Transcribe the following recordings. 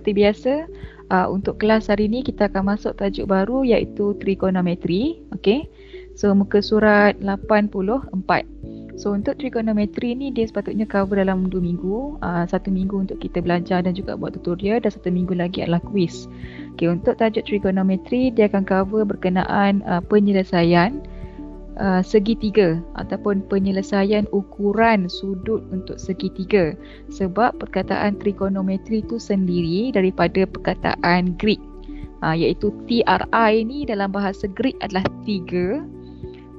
seperti biasa, untuk kelas hari ni kita akan masuk tajuk baru iaitu trigonometri. Okay. So muka surat 84. So untuk trigonometri ni dia sepatutnya cover dalam 2 minggu. 1 minggu untuk kita belajar dan juga buat tutorial, dan 1 minggu lagi adalah quiz. Okay, untuk tajuk trigonometri dia akan cover berkenaan penyelesaian segitiga ataupun penyelesaian ukuran sudut untuk segitiga. Sebab perkataan trigonometri itu sendiri daripada perkataan Greek, iaitu TRI ni dalam bahasa Greek adalah 3.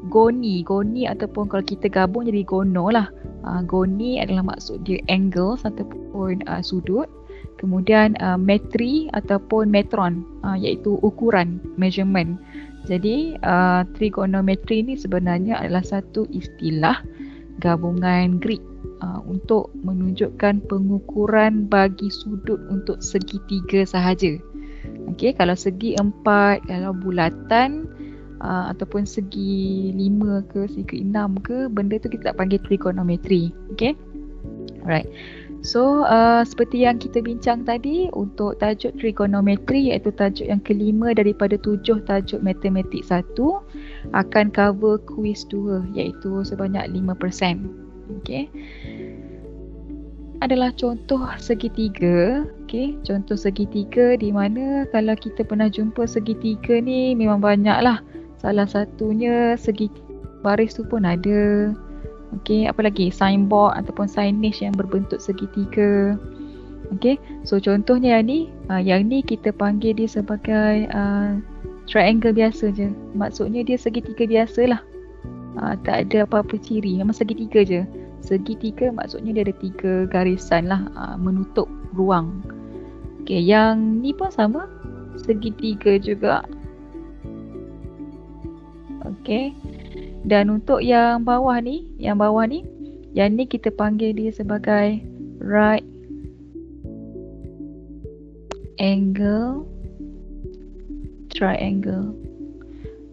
Goni ataupun kalau kita gabung jadi gono lah. Goni adalah maksud dia angles ataupun sudut. Kemudian metri ataupun metron, iaitu ukuran, measurement. Jadi trigonometri ni sebenarnya adalah satu istilah gabungan Greek untuk menunjukkan pengukuran bagi sudut untuk segitiga sahaja. Okey, kalau segi 4, kalau bulatan ataupun segi 5 ke segi 6 ke, benda tu kita tak panggil trigonometri. Okey. Alright. So seperti yang kita bincang tadi, untuk tajuk trigonometri iaitu tajuk yang kelima daripada 7 tajuk matematik 1, akan cover quiz 2 iaitu sebanyak 5%. Okay. Adalah contoh segitiga. Okay. Contoh segitiga di mana kalau kita pernah jumpa segitiga ni memang banyak lah. Salah satunya segi baris tu pun ada. Okey, apa lagi? Signboard ataupun signage yang berbentuk segitiga. Okey, so contohnya yang ni kita panggil dia sebagai triangle biasa je. Maksudnya dia segitiga biasa lah. Tak ada apa-apa ciri, memang segitiga je. Segitiga maksudnya dia ada 3 garisan lah, menutup ruang. Okey, yang ni pun sama, segitiga juga. Okey. Dan untuk yang bawah ni, yang ni kita panggil dia sebagai right angle triangle.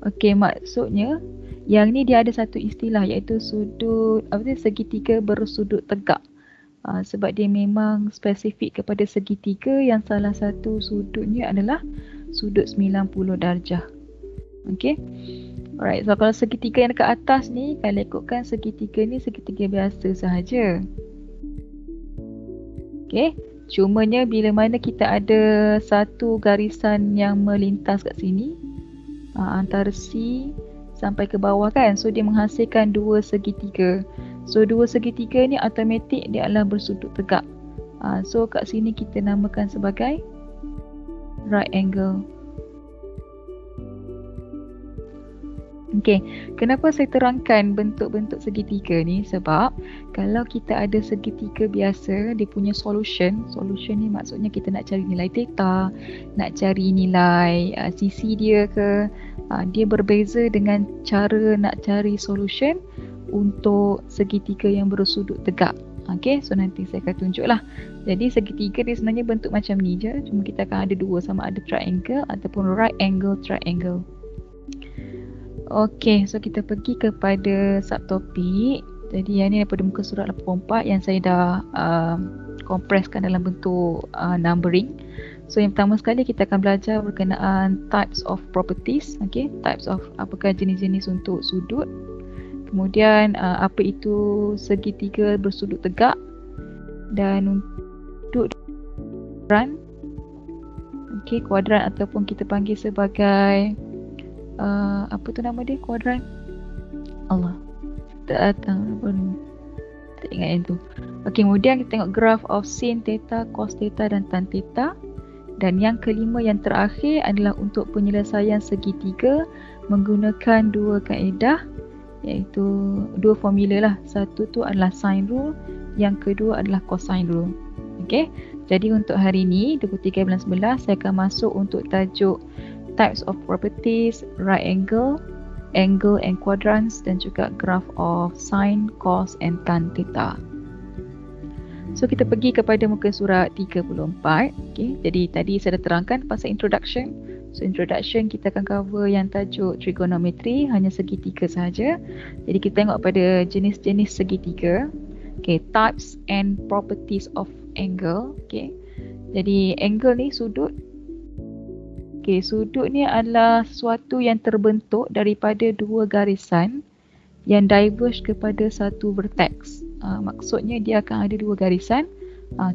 Okey, maksudnya yang ni dia ada satu istilah iaitu sudut segitiga bersudut tegak. Sebab dia memang spesifik kepada segitiga yang salah satu sudutnya adalah sudut 90 darjah. Okey. Alright, so kalau segitiga yang dekat atas ni, kalau ikutkan segitiga ni segitiga biasa sahaja. Okay, cumanya bila mana kita ada satu garisan yang melintas kat sini, antara C sampai ke bawah kan, so dia menghasilkan 2 segitiga. So 2 segitiga ni automatik dia adalah bersudut tegak. So kat sini kita namakan sebagai right angle. Okey, kenapa saya terangkan bentuk-bentuk segitiga ni? Sebab kalau kita ada segitiga biasa, dia punya solution ni maksudnya kita nak cari nilai theta, nak cari nilai sisi dia ke, dia berbeza dengan cara nak cari solution untuk segitiga yang bersudut tegak. Okey, so nanti saya akan tunjuklah. Jadi segitiga dia sebenarnya bentuk macam ni je, cuma kita akan ada 2, sama ada triangle ataupun right angle triangle. Okey, so kita pergi kepada subtopik. Jadi yang ni daripada muka surat 84 yang saya dah kompreskan dalam bentuk numbering. So yang pertama sekali kita akan belajar berkenaan types of properties. Okey, types of apakah jenis-jenis untuk sudut. Kemudian apa itu segitiga bersudut tegak, dan untuk kuadran. Okey, kuadran ataupun kita panggil sebagai apa tu nama dia, kuadran? Allah, tak datang pun, tak ingat yang tu. Okey, kemudian kita tengok graph of sin theta, cos theta dan tan theta. Dan yang kelima yang terakhir adalah untuk penyelesaian segitiga menggunakan 2 kaedah, iaitu 2 formula lah. Satu tu adalah sine rule, yang kedua adalah cosine rule. Okey, jadi untuk hari ni 23 bulan 11 saya akan masuk untuk tajuk types of properties, right angle, angle and quadrants, dan juga graph of sine, cos and tan theta. So kita pergi kepada muka surat 34. Okay, jadi tadi saya dah terangkan pasal introduction. So introduction kita akan cover yang tajuk trigonometry, hanya segitiga sahaja. Jadi kita tengok pada jenis-jenis segitiga. Okay, types and properties of angle. Okay, Jadi angle ni sudut. Okey, sudut ni adalah sesuatu yang terbentuk daripada dua garisan yang diverge kepada satu vertex. Maksudnya dia akan ada dua garisan.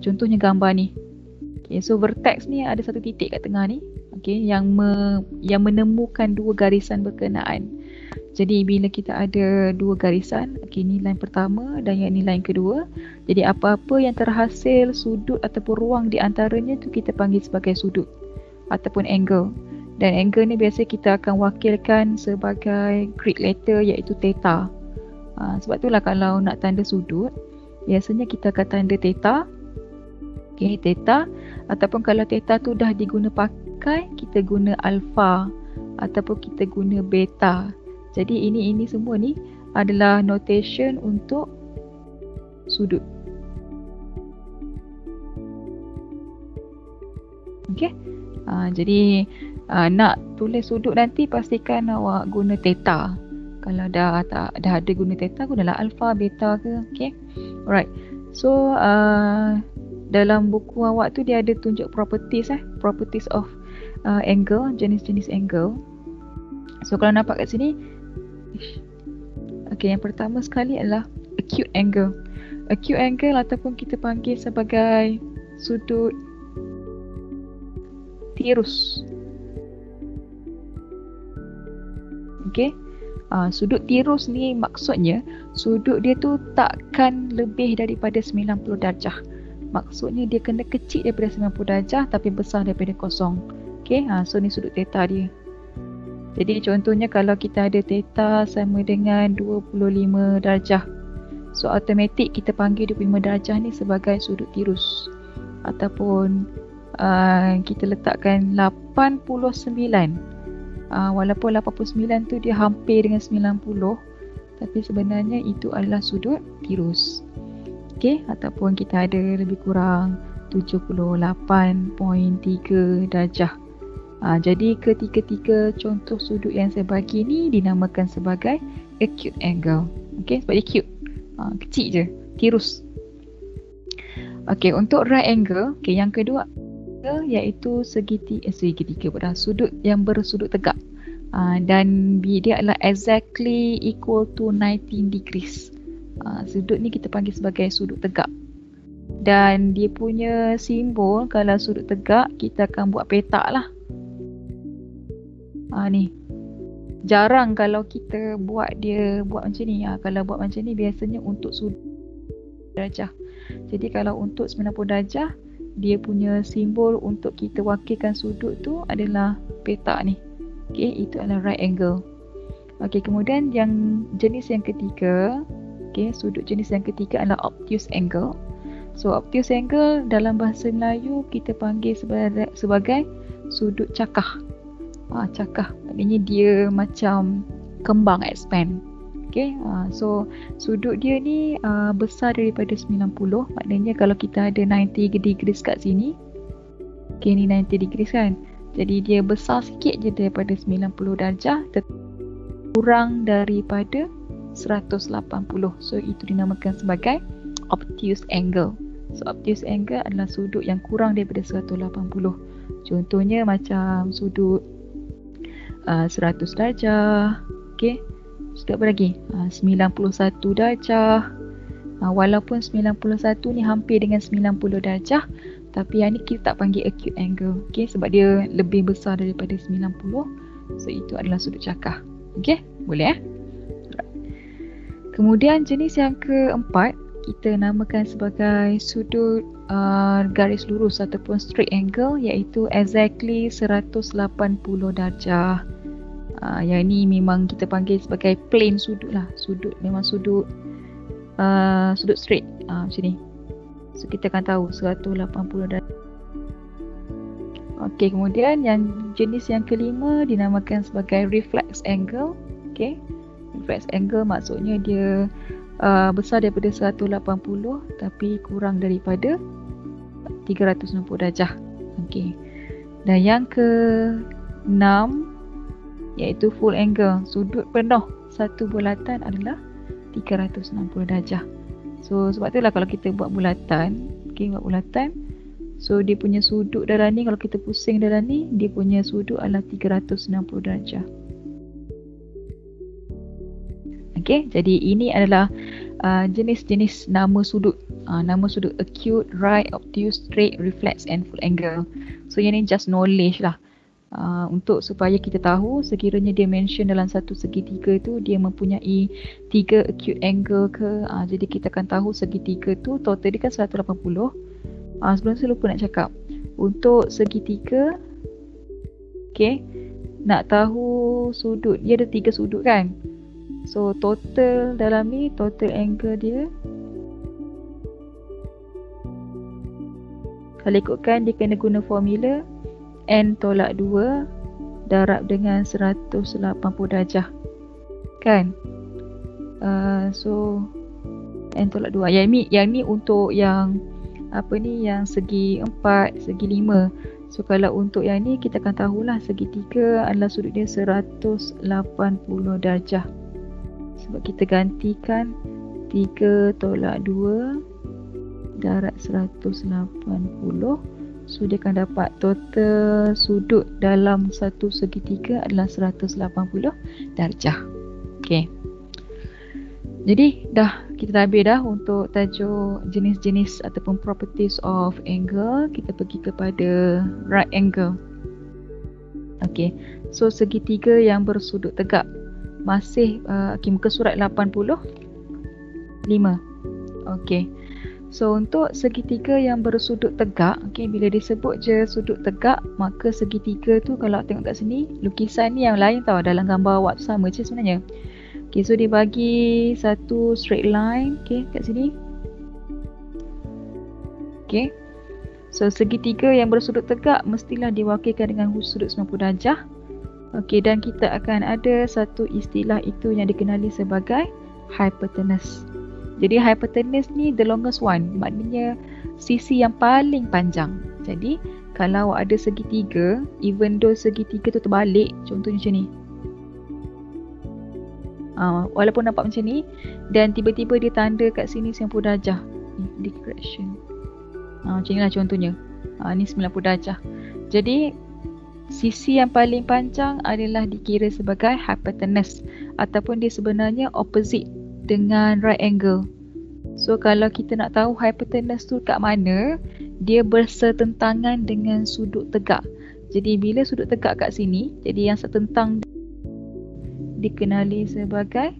Contohnya gambar ni. Okay, so vertex ni ada satu titik kat tengah ni. Okay, yang menemukan dua garisan berkenaan. Jadi bila kita ada dua garisan, okay, ni line pertama dan yang ni line kedua. Jadi apa-apa yang terhasil sudut ataupun ruang di antaranya tu kita panggil sebagai sudut ataupun angle. Dan angle ni biasa kita akan wakilkan sebagai Greek letter iaitu theta. Sebab itulah kalau nak tanda sudut, biasanya kita akan tanda theta. Okay, theta. Ataupun kalau theta tu dah diguna pakai, kita guna alpha ataupun kita guna beta. Jadi ini semua ni adalah notation untuk sudut. Okay. Jadi nak tulis sudut nanti pastikan awak guna theta. Kalau dah ada guna theta, gunalah alpha, beta ke. Okay. Alright. So dalam buku awak tu dia ada tunjuk properties of angle, jenis-jenis angle. So kalau nampak kat sini, okay, yang pertama sekali adalah acute angle. Acute angle ataupun kita panggil sebagai sudut tirus. Okay. Sudut tirus ni maksudnya sudut dia tu takkan lebih daripada 90 darjah. Maksudnya dia kena kecil daripada 90 darjah tapi besar daripada kosong. Okay, so ni sudut theta dia. Jadi contohnya kalau kita ada theta sama dengan 25 darjah. So automatik kita panggil 25 darjah ni sebagai sudut tirus. Ataupun kita letakkan 89. Walaupun 89 tu dia hampir dengan 90, tapi sebenarnya itu adalah sudut tirus. Okey, ataupun kita ada lebih kurang 78.3 darjah. Jadi ketiga-tiga contoh sudut yang saya bagi ni dinamakan sebagai acute angle. Okey, sebab dia acute. Kecil je, tirus. Okey, untuk right angle, okey, yang kedua iaitu segitiga pada sudut yang bersudut tegak. Dan dia adalah exactly equal to 19 degrees. Sudut ni kita panggil sebagai sudut tegak. Dan dia punya simbol kalau sudut tegak kita akan buat petak lah. Ni. Jarang kalau kita buat macam ni. Kalau buat macam ni biasanya untuk sudut darjah. Jadi kalau untuk 90 darjah, dia punya simbol untuk kita wakilkan sudut tu adalah petak ni. Okey, itu adalah right angle. Okey, kemudian yang jenis yang ketiga, okey, sudut jenis yang ketiga adalah obtuse angle. So obtuse angle dalam bahasa Melayu kita panggil sebagai sudut cakah. Cakah maknanya dia macam kembang expand. Okay, so sudut dia ni besar daripada 90. Maknanya kalau kita ada 90 degrees kat sini, okay, ni 90 degrees kan, jadi dia besar sikit je daripada 90 darjah, kurang daripada 180. So itu dinamakan sebagai obtuse angle. So obtuse angle adalah sudut yang kurang daripada 180. Contohnya macam sudut 100 darjah. Okay, sudut apa lagi? 91 darjah. Walaupun 91 ni hampir dengan 90 darjah, tapi yang ni kita tak panggil acute angle. Okay, sebab dia lebih besar daripada 90. So itu adalah sudut cakah. Okay, boleh Kemudian jenis yang keempat kita namakan sebagai sudut garis lurus ataupun straight angle, iaitu exactly 180 darjah. Yang ni memang kita panggil sebagai plane sudut lah. Sudut memang sudut straight macam ni. So kita akan tahu 180 darjah. Okey, kemudian yang jenis yang kelima dinamakan sebagai reflex angle. Okey, reflex angle maksudnya dia besar daripada 180 tapi kurang daripada 360 darjah. Okey. Dan yang ke-6 iaitu full angle. Sudut penuh satu bulatan adalah 360 darjah. So sebab itulah kalau kita buat bulatan, okey, buat bulatan, So dia punya sudut dalam ni, kalau kita pusing dalam ni, dia punya sudut adalah 360 darjah. Okay, jadi ini adalah jenis-jenis nama sudut. Nama sudut acute, right, obtuse, straight, reflex and full angle. So yang ni just knowledge lah. Untuk supaya kita tahu sekiranya dia mention dalam satu segitiga tu dia mempunyai 3 acute angle ke. Jadi kita akan tahu segitiga tu total dia kan 180. Sebelum tu lupa nak cakap. Untuk segitiga, okay, nak tahu sudut, dia ada 3 sudut kan. So total dalam ni, total angle dia, kalau ikutkan dia kena guna formula N tolak 2 darab dengan 180 darjah kan. So N tolak 2. Yang ni untuk yang apa ni, yang segi 4, segi 5. So kalau untuk yang ni kita akan tahulah segitiga adalah sudut dia 180 darjah. Sebab kita gantikan 3 tolak 2 darab 180. So dia akan dapat total sudut dalam satu segitiga adalah 180 darjah. Okay. Jadi kita dah habis dah untuk tajuk jenis-jenis ataupun properties of angle. Kita pergi kepada right angle. Okay. So segitiga yang bersudut tegak. Masih muka surat 85. Okay. So untuk segitiga yang bersudut tegak, okay, bila disebut je sudut tegak, maka segitiga tu kalau tengok kat sini, lukisan ni yang lain tau, dalam gambar awak tu sama je sebenarnya. Okay, so dia bagi satu straight line, okay, kat sini. Okay. So segitiga yang bersudut tegak mestilah diwakilkan dengan sudut 90 darjah. Okey, dan kita akan ada satu istilah itu yang dikenali sebagai hypotenuse. Jadi hypotenuse ni the longest one, maknanya sisi yang paling panjang. Jadi kalau ada segitiga, even though segitiga tu terbalik, contohnya macam ni. Walaupun nampak macam ni, dan tiba-tiba dia tanda kat sini 90 darjah. Ni correction. Macam ni lah contohnya. Ni 90 darjah. Jadi sisi yang paling panjang adalah dikira sebagai hypotenuse, ataupun dia sebenarnya opposite dengan right angle. So kalau kita nak tahu hypotenuse tu kat mana, dia bersetentangan dengan sudut tegak. Jadi bila sudut tegak kat sini, jadi yang setentang dikenali sebagai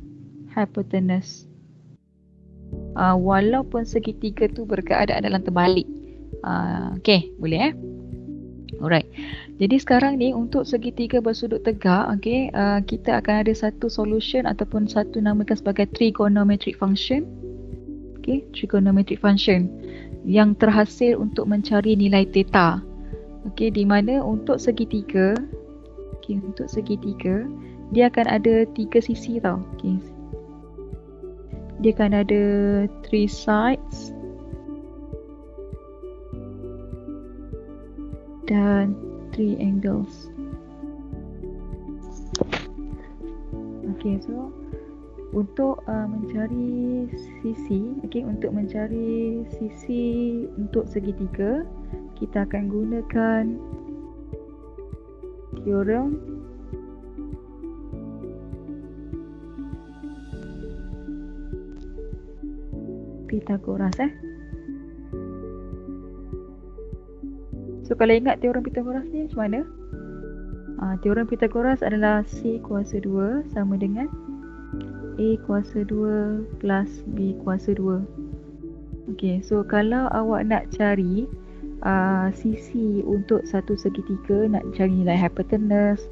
hypotenuse. Walaupun segitiga tu berkeadaan dalam terbalik. Okay, boleh Alright. Jadi sekarang ni untuk segitiga bersudut tegak, okay, kita akan ada satu solution ataupun satu namakan sebagai trigonometric function. Okay, trigonometric function yang terhasil untuk mencari nilai theta. Okay, di mana untuk segitiga, okay, untuk segitiga dia akan ada 3 sisi tau. Okay. Dia akan ada 3 sides dan 3 angles. Okay, so untuk mencari sisi, okay, untuk mencari sisi untuk segitiga, kita akan gunakan teorem Pythagoras. So kalau ingat teorem Pythagoras ni macam mana? Teorem Pythagoras adalah C kuasa 2 sama dengan A kuasa 2 plus B kuasa 2. Okay, so kalau awak nak cari sisi untuk satu segitiga, nak cari nilai hypotenuse,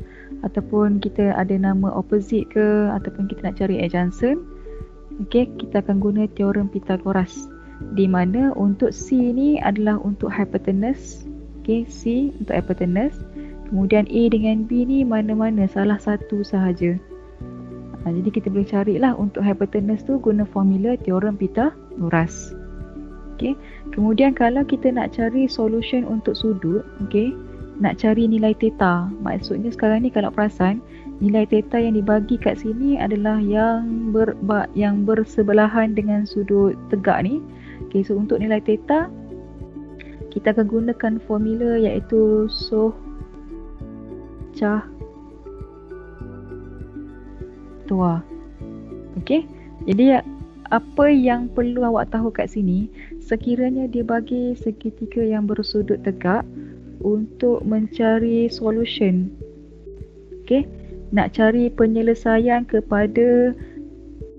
ataupun kita ada nama opposite ke, ataupun kita nak cari adjacent, okay, kita akan guna teorem Pythagoras, di mana untuk C ni adalah untuk hypotenuse. Okay, C untuk hypotenuse. Kemudian A dengan B ni mana-mana salah satu sahaja. Jadi kita boleh carilah untuk hypotenuse tu guna formula teorem Pythagoras. Okay. Kemudian kalau kita nak cari solution untuk sudut, okay, nak cari nilai theta. Maksudnya sekarang ni kalau perasan, nilai theta yang dibagi kat sini adalah yang bersebelahan dengan sudut tegak ni. Okay, so untuk nilai theta, kita akan gunakan formula iaitu Soh Cah Tua. Okey. Jadi apa yang perlu awak tahu kat sini, sekiranya dia bagi segitiga yang bersudut tegak untuk mencari solution. Okey. Nak cari penyelesaian kepada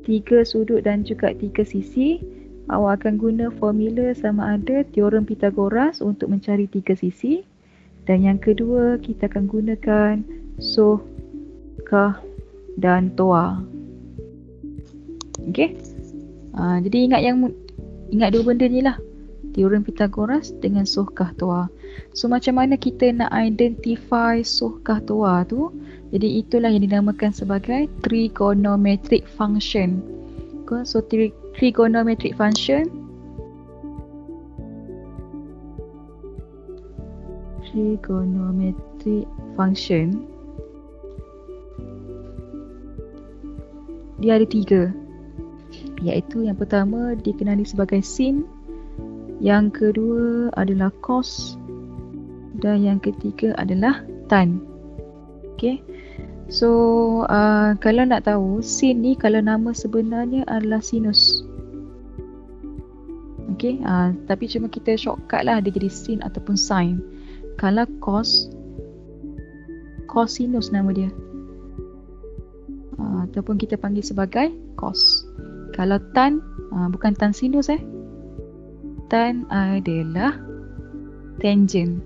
3 sudut dan juga 3 sisi, awak akan guna formula sama ada teorem Pythagoras untuk mencari 3 sisi, dan yang kedua kita akan gunakan Soh, Kah dan Toa. Okey. Jadi ingat dua benda ni lah. Teorem Pythagoras dengan Soh, Kah, Toa. So macam mana kita nak identify Soh, Kah, Toa tu? Jadi itulah yang dinamakan sebagai trigonometric function. So trigonometric function dia ada 3, iaitu yang pertama dikenali sebagai sin, yang kedua adalah cos, dan yang ketiga adalah tan. Okay. So kalau nak tahu, sin ni kalau nama sebenarnya adalah sinus. Okay. Tapi cuma kita shortcut lah, dia jadi sin ataupun sin. Kalau cos, cosinus nama dia, ataupun kita panggil sebagai cos. Kalau tan, bukan tan sinus tan adalah tangent.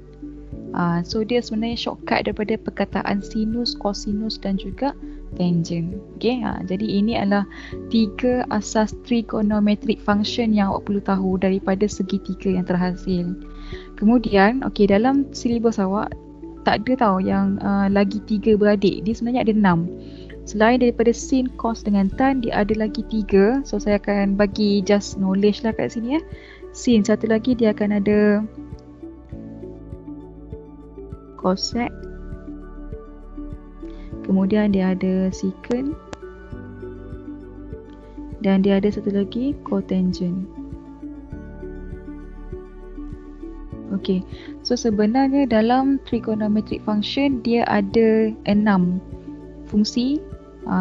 So dia sebenarnya shortcut daripada perkataan sinus, cosinus dan juga tangent. Okay, jadi ini adalah 3 asas trigonometric function yang awak perlu tahu daripada segitiga yang terhasil. Kemudian, okay, dalam silibus awak tak ada tahu yang lagi 3 beradik. Dia sebenarnya ada 6. Selain daripada sin, cos dengan tan, dia ada lagi 3. So saya akan bagi just knowledge lah kat sini Sin, satu lagi dia akan ada cosec, kemudian dia ada secant, dan dia ada satu lagi cotangent. Okey, so sebenarnya dalam trigonometric function dia ada 6 fungsi,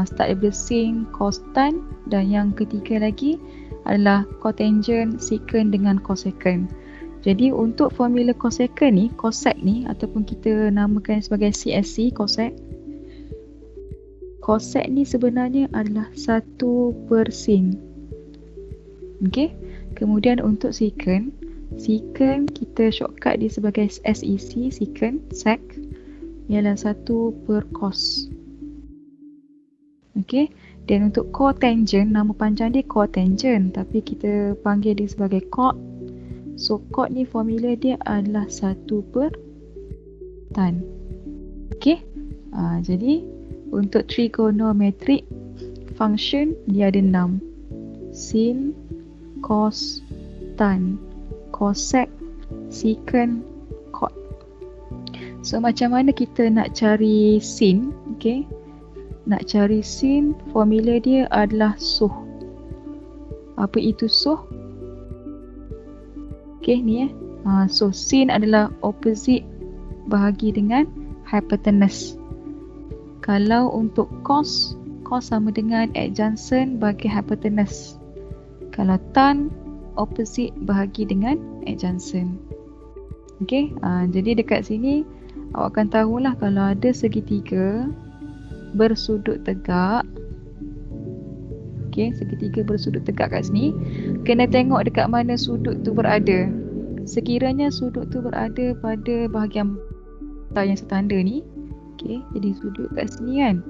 start daripada sin, cos, tan, dan yang ketiga lagi adalah cotangent, secant dengan cosecant. Jadi untuk formula cosecant ni, cosec ni ataupun kita namakan sebagai CSC, cosec. Cosec ni sebenarnya adalah 1/sin. Okey. Kemudian untuk secant, secant kita shortcut dia sebagai SEC, secant, sec, ialah 1/cos. Okey. Dan untuk cotangent, nama panjang dia cotangent, tapi kita panggil dia sebagai cot. So cot ni formula dia adalah 1/tan. Okey. Jadi untuk trigonometric function dia ada 6. Sin, cos, tan, cosec, secant, cot. So macam mana kita nak cari sin? Okey. Nak cari sin, formula dia adalah soh. Apa itu soh? Okey, ni so sin adalah opposite bahagi dengan hypotenuse. Kalau untuk cos, cos sama dengan adjacent bagi hypotenuse. Kalau tan, opposite bahagi dengan adjacent. Okey, jadi dekat sini awak akan tahulah kalau ada segitiga bersudut tegak. Okey, segitiga bersudut tegak kat sini, kena tengok dekat mana sudut tu berada. Sekiranya sudut tu berada pada bahagian yang setanda ni, okey, jadi sudut kat sini kan.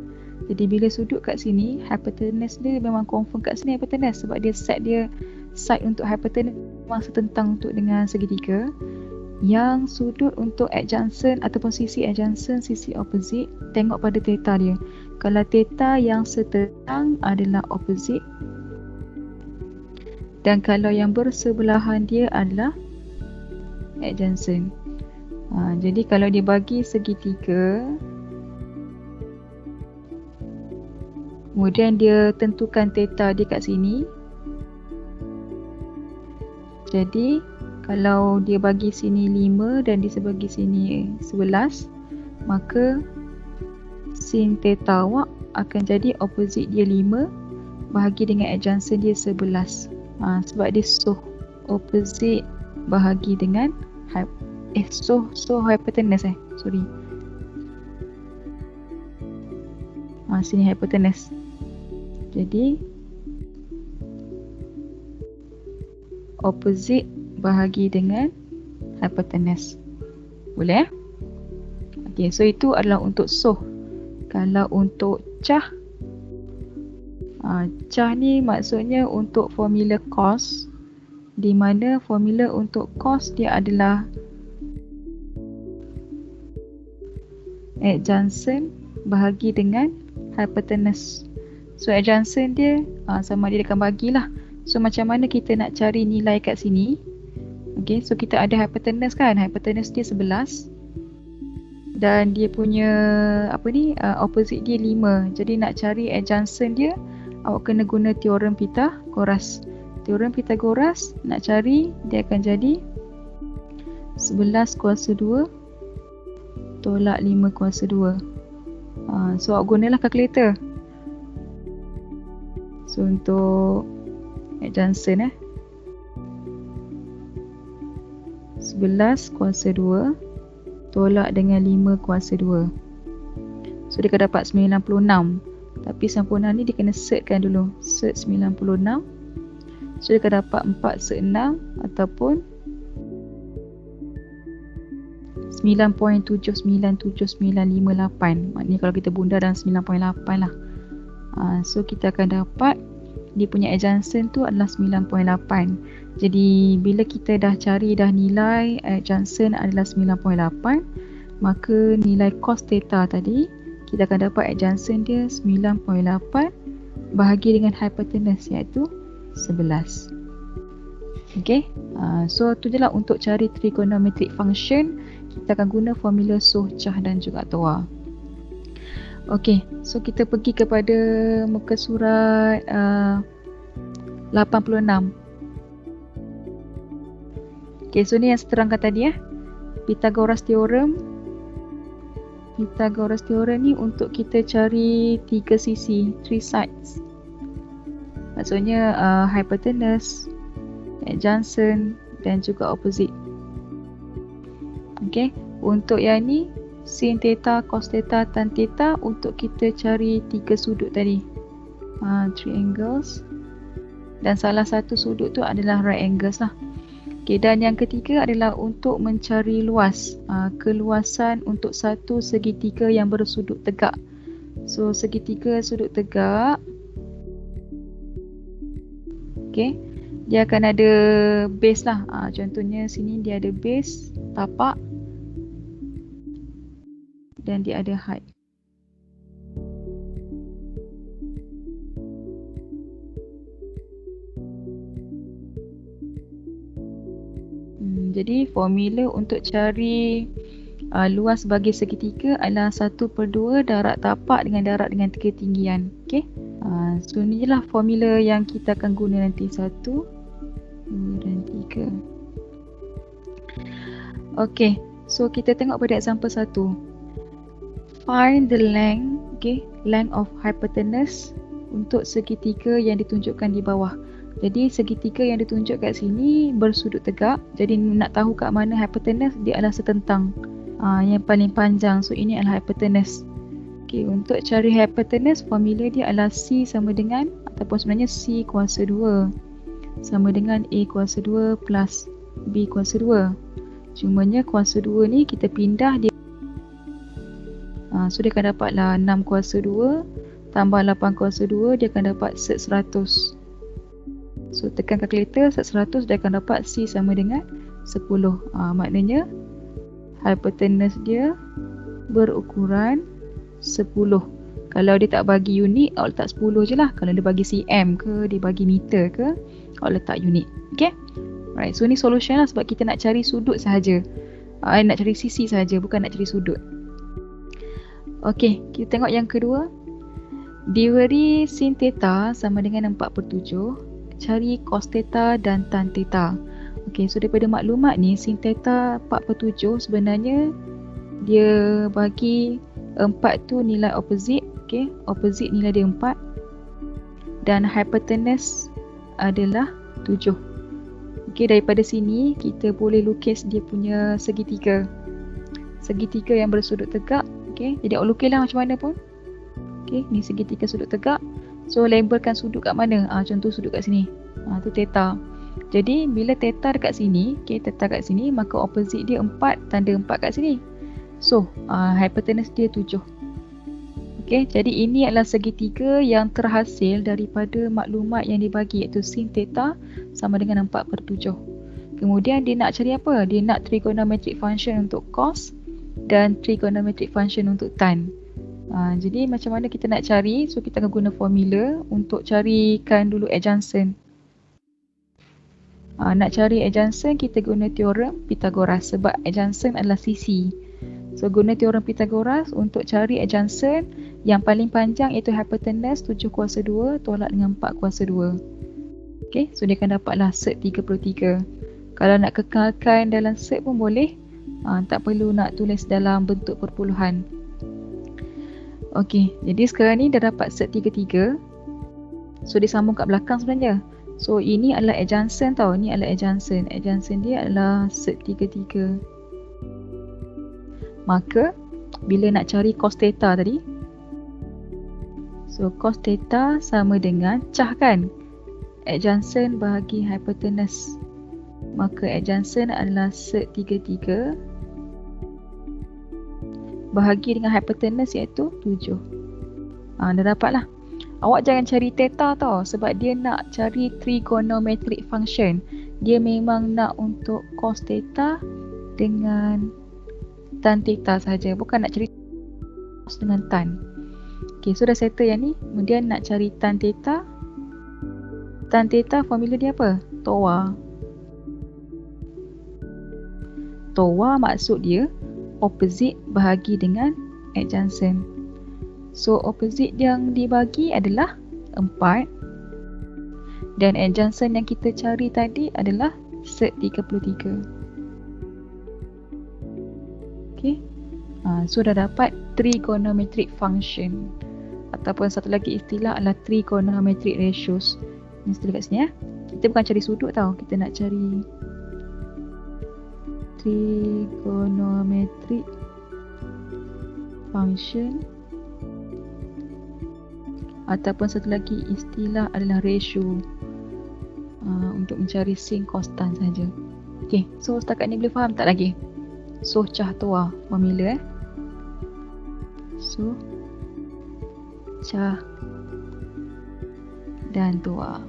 Jadi bila sudut kat sini, hypotenuse dia memang confirm kat sini hypotenuse, sebab dia set dia side untuk hypotenuse memang setentang untuk dengan segitiga. Yang sudut untuk adjacent ataupun sisi adjacent, sisi opposite, tengok pada theta dia. Kalau theta yang setentang adalah opposite, dan kalau yang bersebelahan dia adalah adjacent. Jadi kalau dia bagi segitiga, kemudian dia tentukan theta dia kat sini, jadi Kalau dia bagi sini 5 dan dia bagi sini 11, maka sin theta awak akan jadi opposite dia 5 bahagi dengan adjacent dia 11. Sebab dia so opposite bahagi dengan hypotenuse sorry. Sini hypotenuse. Jadi opposite bahagi dengan hypotenuse. Boleh? Okey, so itu adalah untuk soh. Kalau untuk cah, cah ni maksudnya untuk formula cos, di mana formula untuk cos dia adalah adjacent bahagi dengan hypotenuse. So adjacent dia sama dia akan bagilah. So macam mana kita nak cari nilai kat sini? Okay, so kita ada hypotenuse kan, hypotenuse dia 11 dan dia punya opposite dia 5. Jadi nak cari adjacent dia, awak kena guna teorem Pythagoras. Teorem Pythagoras nak cari, dia akan jadi 11 kuasa 2 tolak 5 kuasa 2. So awak gunalah kalkulator. So untuk adjacent 11 kuasa 2 tolak dengan 5 kuasa 2. So dia akan dapat 96. Tapi sempurna ni dia kena setkan dulu. Set 96. So dia akan dapat 4 set 6 ataupun 9.797958. Maknanya kalau kita bunda dalam 9.8 lah. So kita akan dapat dia punya adjacent tu adalah 9.8. Jadi bila kita dah cari dah nilai adjacent adalah 9.8, maka nilai cos theta tadi kita akan dapat adjacent dia 9.8 bahagi dengan hypotenuse iaitu 11. Okay, so tu je lah untuk cari trigonometric function. Kita akan guna formula soh, cah dan juga toa. Okay, so kita pergi kepada muka surat 86. Okay, so ni yang saya terangkan tadi Pythagoras theorem. Pythagoras theorem ni untuk kita cari 3 sisi, 3 sides. Maksudnya hypotenuse, adjacent dan juga opposite. Okay, untuk yang ni sin theta, cos theta, tan theta untuk kita cari 3 sudut tadi. Triangles. Dan salah satu sudut tu adalah right angles lah. Okay, dan yang ketiga adalah untuk mencari luas, keluasan untuk satu segitiga yang bersudut tegak. So segitiga sudut tegak, okay, dia akan ada base lah. Contohnya sini dia ada base, tapak, dan dia ada height. Jadi formula untuk cari luas bagi segitiga adalah 1/2 darat tapak dengan darat dengan ketinggian. Okay. So ni je lah formula yang kita akan guna nanti. 1, 2 dan 3. Okay. So kita tengok pada example 1. Find the length, length of hypotenuse untuk segitiga yang ditunjukkan di bawah. Jadi segitiga yang ditunjuk kat sini bersudut tegak. Jadi nak tahu kat mana hypotenuse, dia adalah setentang yang paling panjang. So ini adalah hypotenuse. Okay, untuk cari hypotenuse, formula dia adalah C sama dengan, ataupun sebenarnya C kuasa 2 sama dengan A kuasa 2 plus B kuasa 2. Cumanya kuasa 2 ni kita pindah dia. So dia akan dapatlah 6 kuasa 2 tambah 8 kuasa 2, dia akan dapat set 100. So tekan kalkulator, set 100 dia akan dapat C sama dengan 10. Maknanya hypotenuse dia berukuran 10. Kalau dia tak bagi unit, awak letak 10 je lah. Kalau dia bagi cm ke, dia bagi meter ke, awak letak unit. Okay. Alright, so ni solution lah sebab kita nak cari sudut sahaja. Nak cari sisi sahaja, bukan nak cari sudut. Okay, kita tengok yang kedua. Diberi sin theta sama dengan 4/7. Cari cos theta dan tan theta. Okey, so daripada maklumat ni sin theta 4/7 sebenarnya dia bagi 4 tu nilai opposite. Okey, opposite nilai dia 4 dan hypotenuse adalah 7. Okey, daripada sini kita boleh lukis dia punya segitiga. Segitiga yang bersudut tegak. Okey, jadi awak lukislah macam mana pun. Okey, ni segitiga sudut tegak. So labelkan sudut kat mana? Contoh sudut kat sini. Tu theta. Jadi bila theta dekat sini, okey, theta kat sini, maka opposite dia 4, tanda 4 kat sini. So, hypotenuse dia 7. Okey, jadi ini adalah segitiga yang terhasil daripada maklumat yang dibagi, iaitu sin theta sama dengan 4/7. Kemudian dia nak cari apa? Dia nak trigonometric function untuk cos dan trigonometric function untuk tan. Jadi macam mana kita nak cari? So kita akan guna formula untuk carikan dulu adjacent. Nak cari adjacent kita guna teorem Pythagoras sebab adjacent adalah sisi. So guna teorem Pythagoras untuk cari adjacent yang paling panjang iaitu hypotenuse 7/2 tolak dengan 4/2. Okey, so dia akan dapatlah sek 33. Kalau nak kekalkan dalam sek pun boleh. Tak perlu nak tulis dalam bentuk perpuluhan. Okey, jadi sekarang ni dah dapat sek 33. So dia sambung kat belakang sebenarnya. So ini adalah adjacent tau. Ni adalah adjacent. Adjacent dia adalah sek 33. Maka bila nak cari cos theta tadi, so cos theta sama dengan cahkan adjacent bahagi hypotenuse. Maka adjacent adalah sek 33 bahagi dengan hypotenuse iaitu 7. Dah dapatlah. Awak jangan cari theta tau sebab dia nak cari trigonometric function. Dia memang nak untuk cos theta dengan tan theta saja, bukan nak cari cos dengan tan. Okey, so dah settle yang ni. Kemudian nak cari tan theta. Tan theta formula dia apa? TOA. TOA maksud dia opposite bahagi dengan adjacent. So opposite yang dibagi adalah 4 dan adjacent yang kita cari tadi adalah sek 33. Okey. So dah dapat trigonometric function ataupun satu lagi istilah adalah trigonometric ratios. Ni istilah kat sini ya. Kita bukan cari sudut tau, kita nak cari trigonometric function ataupun satu lagi istilah adalah ratio untuk mencari sin cos tan saja. Okey, so setakat ni boleh faham tak lagi? So cah TOA formula So cah dan TOA.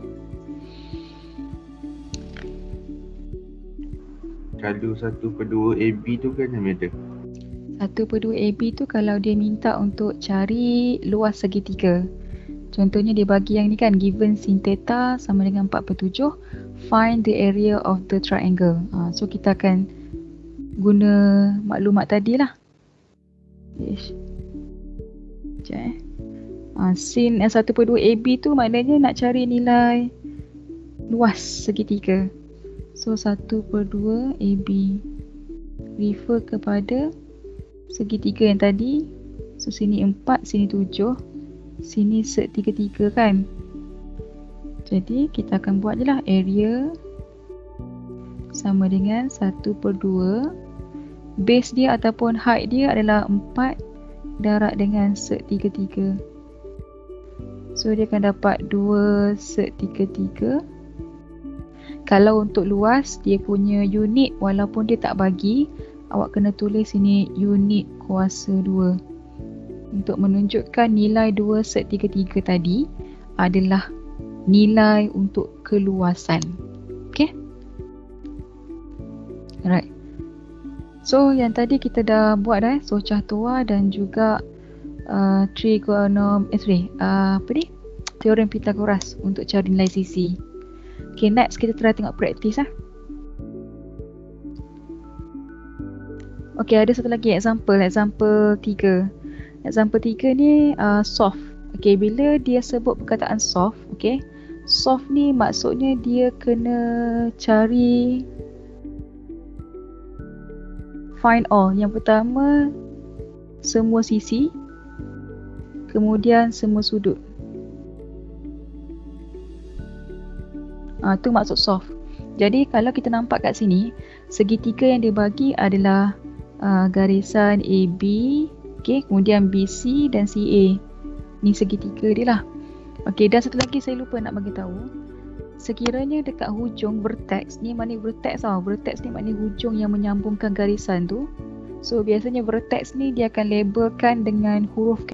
Kalau 1/2 AB tu kan yang ada 1/2 AB tu kalau dia minta untuk cari luas segitiga. Contohnya dia bagi yang ni kan, given sin theta sama dengan 4/7, find the area of the triangle. So kita akan guna maklumat tadi lah. Sin 1/2 AB tu maknanya nak cari nilai luas segitiga. So 1/2 AB refer kepada segitiga yang tadi. So sini 4, sini 7, sini sek 33 kan. Jadi kita akan buat je lah area sama dengan 1/2. Base dia ataupun height dia adalah 4 darab dengan sek 33. So dia akan dapat 2 sek 33. Kalau untuk luas dia punya unit walaupun dia tak bagi, awak kena tulis sini unit kuasa 2 untuk menunjukkan nilai 2 sek 33 tadi adalah nilai untuk keluasan. Okay? Alright. So yang tadi kita dah buat dah, so cah TOA dan juga teorem Pythagoras untuk cari nilai sisi. Okay, next kita try tengok praktis lah. Okay, ada satu lagi example 3. Example 3 ni soft. Okay, bila dia sebut perkataan soft, okay, soft ni maksudnya dia kena cari find all. Yang pertama semua sisi, kemudian semua sudut. Tu maksud solve. Jadi kalau kita nampak kat sini, segitiga yang dia bagi adalah garisan AB, okay, kemudian BC dan CA. Ni segitiga dia lah. Okey, dan satu lagi saya lupa nak bagi tahu. Sekiranya dekat hujung vertex ni, maknanya vertex tau. Vertex ni maknanya hujung yang menyambungkan garisan tu. So biasanya vertex ni dia akan labelkan dengan huruf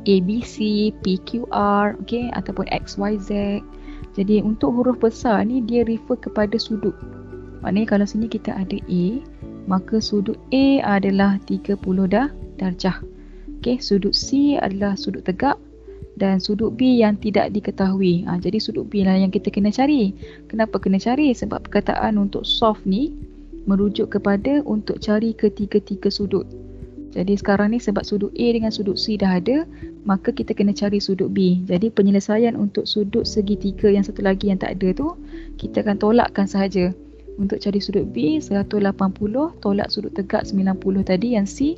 ABC, PQR, okey, ataupun XYZ. Jadi untuk huruf besar ni dia refer kepada sudut. Maknanya kalau sini kita ada A, maka sudut A adalah 30 darjah. Okey, sudut C adalah sudut tegak dan sudut B yang tidak diketahui. Jadi sudut B lah yang kita kena cari. Kenapa kena cari? Sebab perkataan untuk solve ni merujuk kepada untuk cari ketiga-tiga sudut. Jadi sekarang ni sebab sudut A dengan sudut C dah ada, maka kita kena cari sudut B. Jadi penyelesaian untuk sudut segitiga yang satu lagi yang tak ada tu, kita akan tolakkan sahaja. Untuk cari sudut B 180, tolak sudut tegak 90 tadi yang C,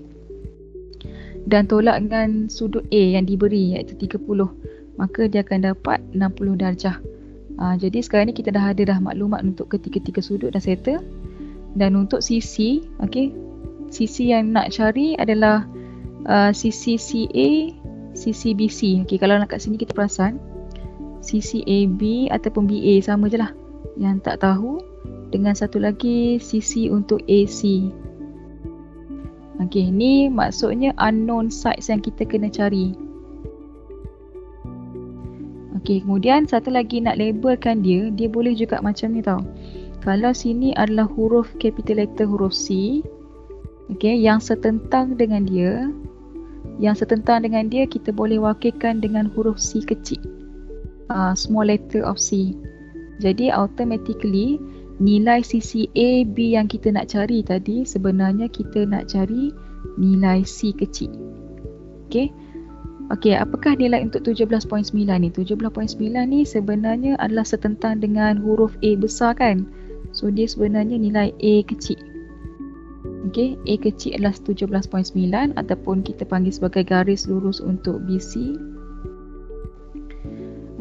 dan tolak dengan sudut A yang diberi iaitu 30, maka dia akan dapat 60 darjah. Jadi sekarang ni kita dah ada dah maklumat untuk ketiga-tiga sudut dah settle. Dan untuk sisi, okey, sisi yang nak cari adalah sisi CA, sisi BC. Okey, kalau nak kat sini kita perasan sisi AB ataupun BA sama je lah. Yang tak tahu dengan satu lagi sisi untuk AC. Okey, ni maksudnya unknown sites yang kita kena cari. Okey, kemudian satu lagi nak labelkan dia, dia boleh juga macam ni tau. Kalau sini adalah huruf capital letter huruf C, okey, yang setentang dengan dia, kita boleh wakilkan dengan huruf C kecil, small letter of C. Jadi automatically nilai sisi A, B yang kita nak cari tadi sebenarnya kita nak cari nilai C kecil. Okey. Okey, apakah nilai untuk 17.9 ni? 17.9 ni sebenarnya adalah setentang dengan huruf A besar kan? So dia sebenarnya nilai A kecil. Okey, A kecil adalah 17.9 ataupun kita panggil sebagai garis lurus untuk BC.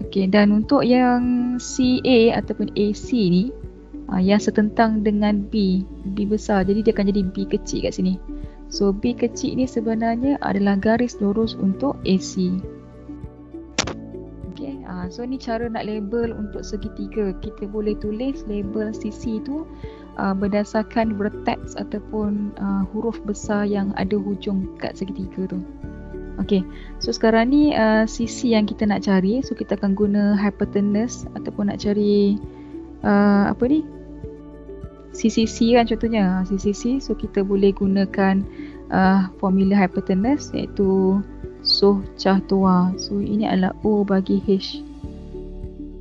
Okey, dan untuk yang CA ataupun AC ni yang setentang dengan B besar, jadi dia akan jadi B kecil kat sini. So B kecil ni sebenarnya adalah garis lurus untuk AC. Okay, so ni cara nak label untuk segitiga. Kita boleh tulis label sisi tu berdasarkan vertex ataupun huruf besar yang ada hujung kat segitiga tu. Okay, so sekarang ni sisi yang kita nak cari, so kita akan guna hypotenuse ataupun nak cari apa ni, sisi C kan contohnya, sisi C. So kita boleh gunakan formula hypotenuse iaitu soh cah tua. So ini adalah O bagi H.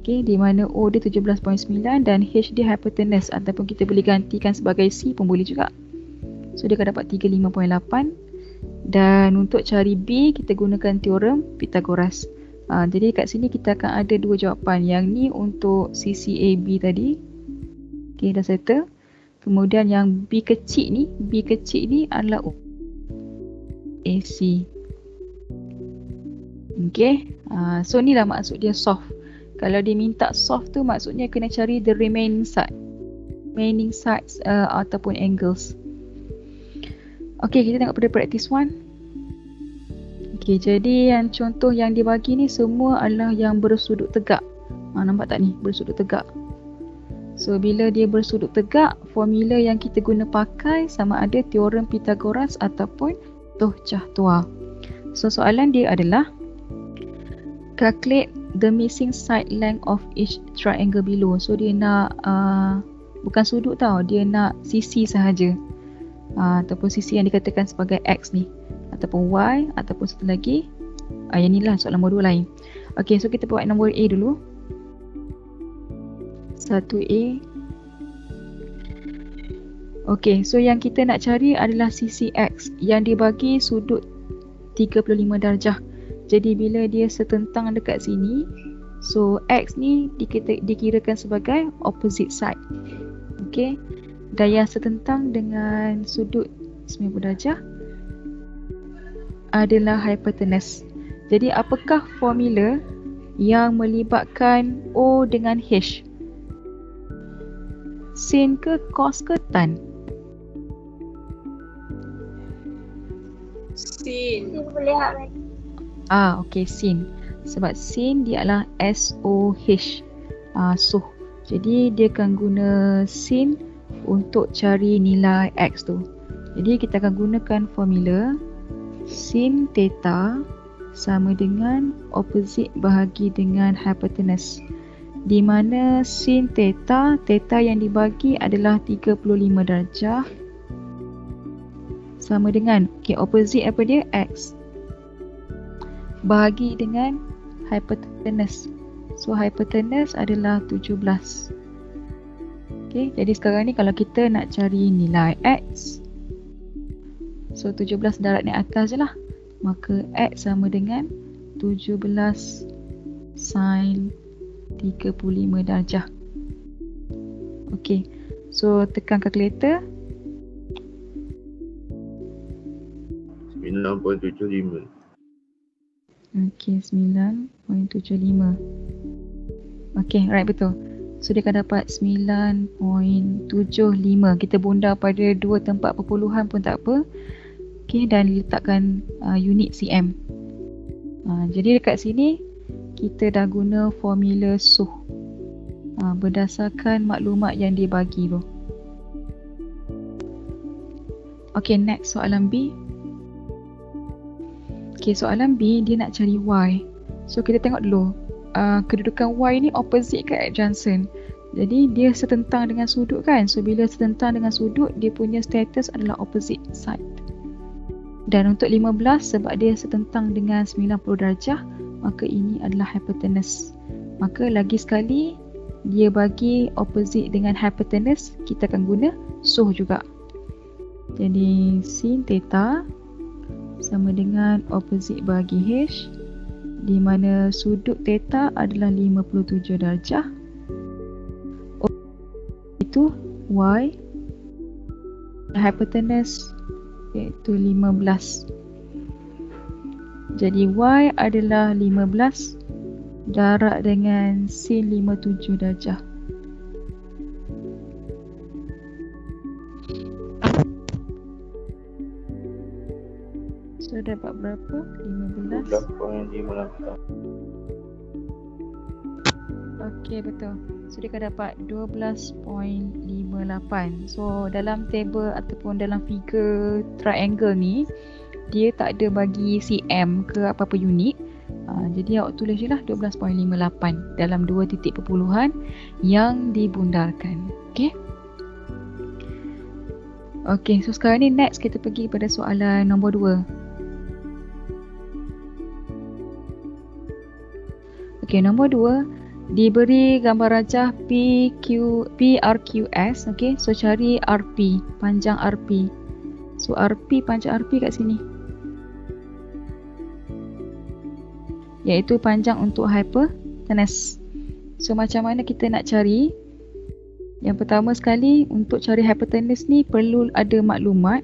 Okay, di mana O dia 17.9 dan H dia hypotenuse ataupun kita boleh gantikan sebagai C pun boleh juga. So dia akan dapat 35.8. Dan untuk cari B kita gunakan teorem Pythagoras. Jadi kat sini kita akan ada dua jawapan. Yang ni untuk sisi AB tadi. Okay, dah settle. Kemudian yang B kecil ni adalah AC. Okay, so ni lah maksud dia solve. Kalau dia minta solve tu maksudnya kena cari the remaining sides ataupun angles. Okay, kita tengok pada practice 1. Okay, jadi yang contoh yang dibagi ni semua adalah yang bersudut tegak. Nampak tak ni? Bersudut tegak. So bila dia bersudut tegak, formula yang kita guna pakai sama ada teorem Pythagoras ataupun soh cah tua. So soalan dia adalah calculate the missing side length of each triangle below. So dia nak bukan sudut tau, dia nak sisi sahaja. Ataupun sisi yang dikatakan sebagai X ni, ataupun Y, ataupun satu lagi yang ni lah soalan nombor 2 lain. Okay, so kita buat nombor A dulu. 1A. Okay, so yang kita nak cari adalah sisi X yang dibagi sudut 35 darjah. Jadi bila dia setentang dekat sini, so X ni dikirakan sebagai opposite side. Okay, dan yang setentang dengan sudut 90 darjah adalah hypotenuse. Jadi apakah formula yang melibatkan O dengan H? Sin ke cos ke tan? Sin. Okey, sin. Sebab sin dia adalah SOH. Soh. Jadi dia akan guna sin untuk cari nilai X tu. Jadi kita akan gunakan formula sin theta sama dengan opposite bahagi dengan hypotenuse. Di mana sin theta yang dibagi adalah 35 darjah sama dengan, opposite apa dia? X bahagi dengan hypotenuse. So hypotenuse adalah 17. Jadi sekarang ni kalau kita nak cari nilai X, so 17 darat naik atas je lah. Maka X sama dengan 17 sin 35 darjah. So tekan kalkulator. 9.75. 9.75. Right, betul. So dia akan dapat 9.75. Kita bundar pada dua tempat perpuluhan pun tak apa. Dan letakkan unit cm. Jadi dekat sini kita dah guna formula SOH berdasarkan maklumat yang dia bagi tu. Next soalan B. Soalan B dia nak cari Y. So kita tengok dulu kedudukan Y ni opposite ke adjacent. Jadi dia setentang dengan sudut kan. So bila setentang dengan sudut, dia punya status adalah opposite side. Dan untuk 15 sebab dia setentang dengan 90 darjah, maka ini adalah hypotenuse. Maka lagi sekali dia bagi opposite dengan hypotenuse, kita akan guna SOH juga. Jadi sin theta sama dengan opposite bagi H, di mana sudut theta adalah 57 darjah. Itu Y, hypotenuse iaitu 15. Jadi Y adalah 15 darat dengan sin 57 darjah. So dapat berapa? 15. 12.58. Betul. So dia akan dapat 12.58. So dalam table ataupun dalam figure triangle ni, dia tak ada bagi cm ke apa-apa unit. Jadi awak tulis je lah 12.58 dalam dua titik perpuluhan yang dibundarkan. So sekarang ni next kita pergi pada soalan nombor 2. Nombor 2 diberi gambar rajah PRQS. So cari RP, panjang RP. So RP, panjang RP kat sini, iaitu panjang untuk hypotenuse. So macam mana kita nak cari? Yang pertama sekali, untuk cari hypotenuse ni perlu ada maklumat.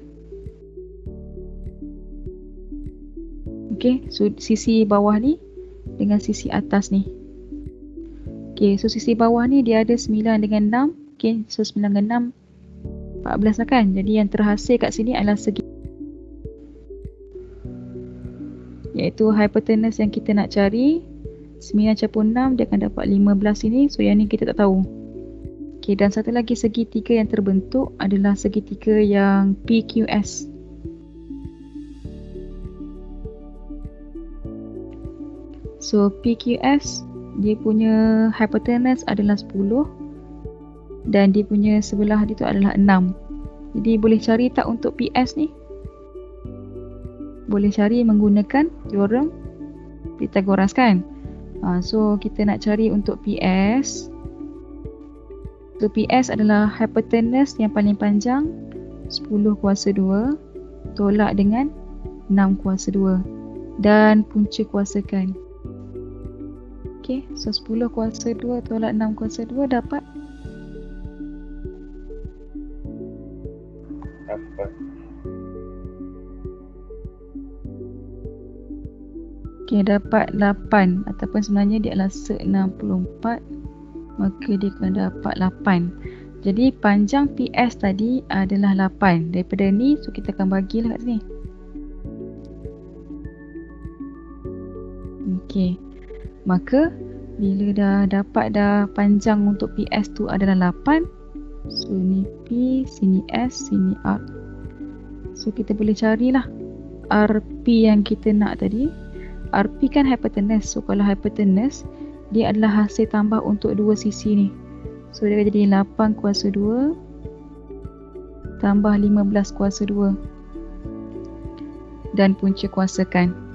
So sisi bawah ni dengan sisi atas ni. So sisi bawah ni dia ada 9 dengan 6. So 9 dengan 6 14 lah kan. Jadi yang terhasil kat sini adalah segi, iaitu hypotenuse yang kita nak cari 9/6, dia akan dapat 15 ini. So yang ni kita tak tahu. Dan satu lagi segitiga yang terbentuk adalah segitiga yang PQS. So PQS, dia punya hypotenuse adalah 10 dan dia punya sebelah dia tu adalah 6. Jadi boleh cari tak untuk PS ni? Boleh cari menggunakan teorem Pythagoras kan? So kita nak cari untuk PS. So PS adalah hypotenuse yang paling panjang 10/2 tolak dengan 6/2 dan punca kuasakan. So 10/2 tolak 6/2 dapat Okey, dapat 8 ataupun sebenarnya dia adalah sek 64, maka dia akan dapat 8. Jadi panjang PS tadi adalah 8. Daripada ni, so kita akan bagilah kat sini. Okey, maka bila dah dapat dah panjang untuk PS tu adalah 8, so ni P, sini S, sini R. So kita boleh carilah RP yang kita nak tadi. RP kan hypotenuse. So kalau hypotenuse, dia adalah hasil tambah untuk dua sisi ni. So dia akan jadi 8 kuasa 2 tambah 15 kuasa 2 dan punca kuasakan.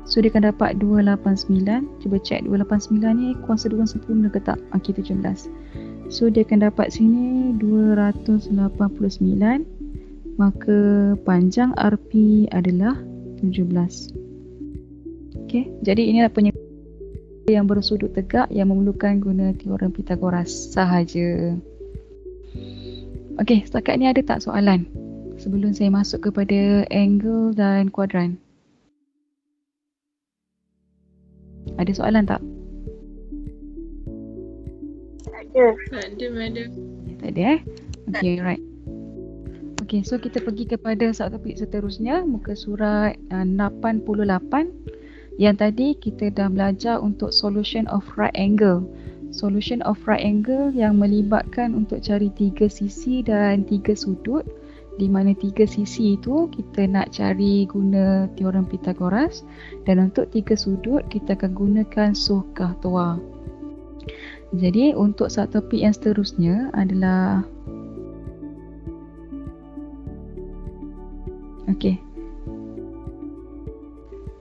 So dia akan dapat 289. Cuba check 289 ni kuasa 2 sempurna ke tak? Okey, 17. So dia akan dapat sini 289. Maka panjang RP adalah 17. Okey, jadi inilah penyebab yang bersudut tegak yang memerlukan guna teorem Pythagoras sahaja. Okey, setakat ni ada tak soalan? Sebelum saya masuk kepada angle dan kuadran. Ada soalan tak? Ada, madam. Tak ada Okay, right. Okay, so kita pergi kepada subtopik seterusnya, muka surat 88. Yang tadi kita dah belajar untuk solution of right angle. Solution of right angle yang melibatkan untuk cari 3 sisi dan 3 sudut, di mana 3 sisi itu kita nak cari guna teorem Pythagoras, dan untuk 3 sudut kita akan gunakan suhkah toa. Jadi untuk subtopik yang seterusnya adalah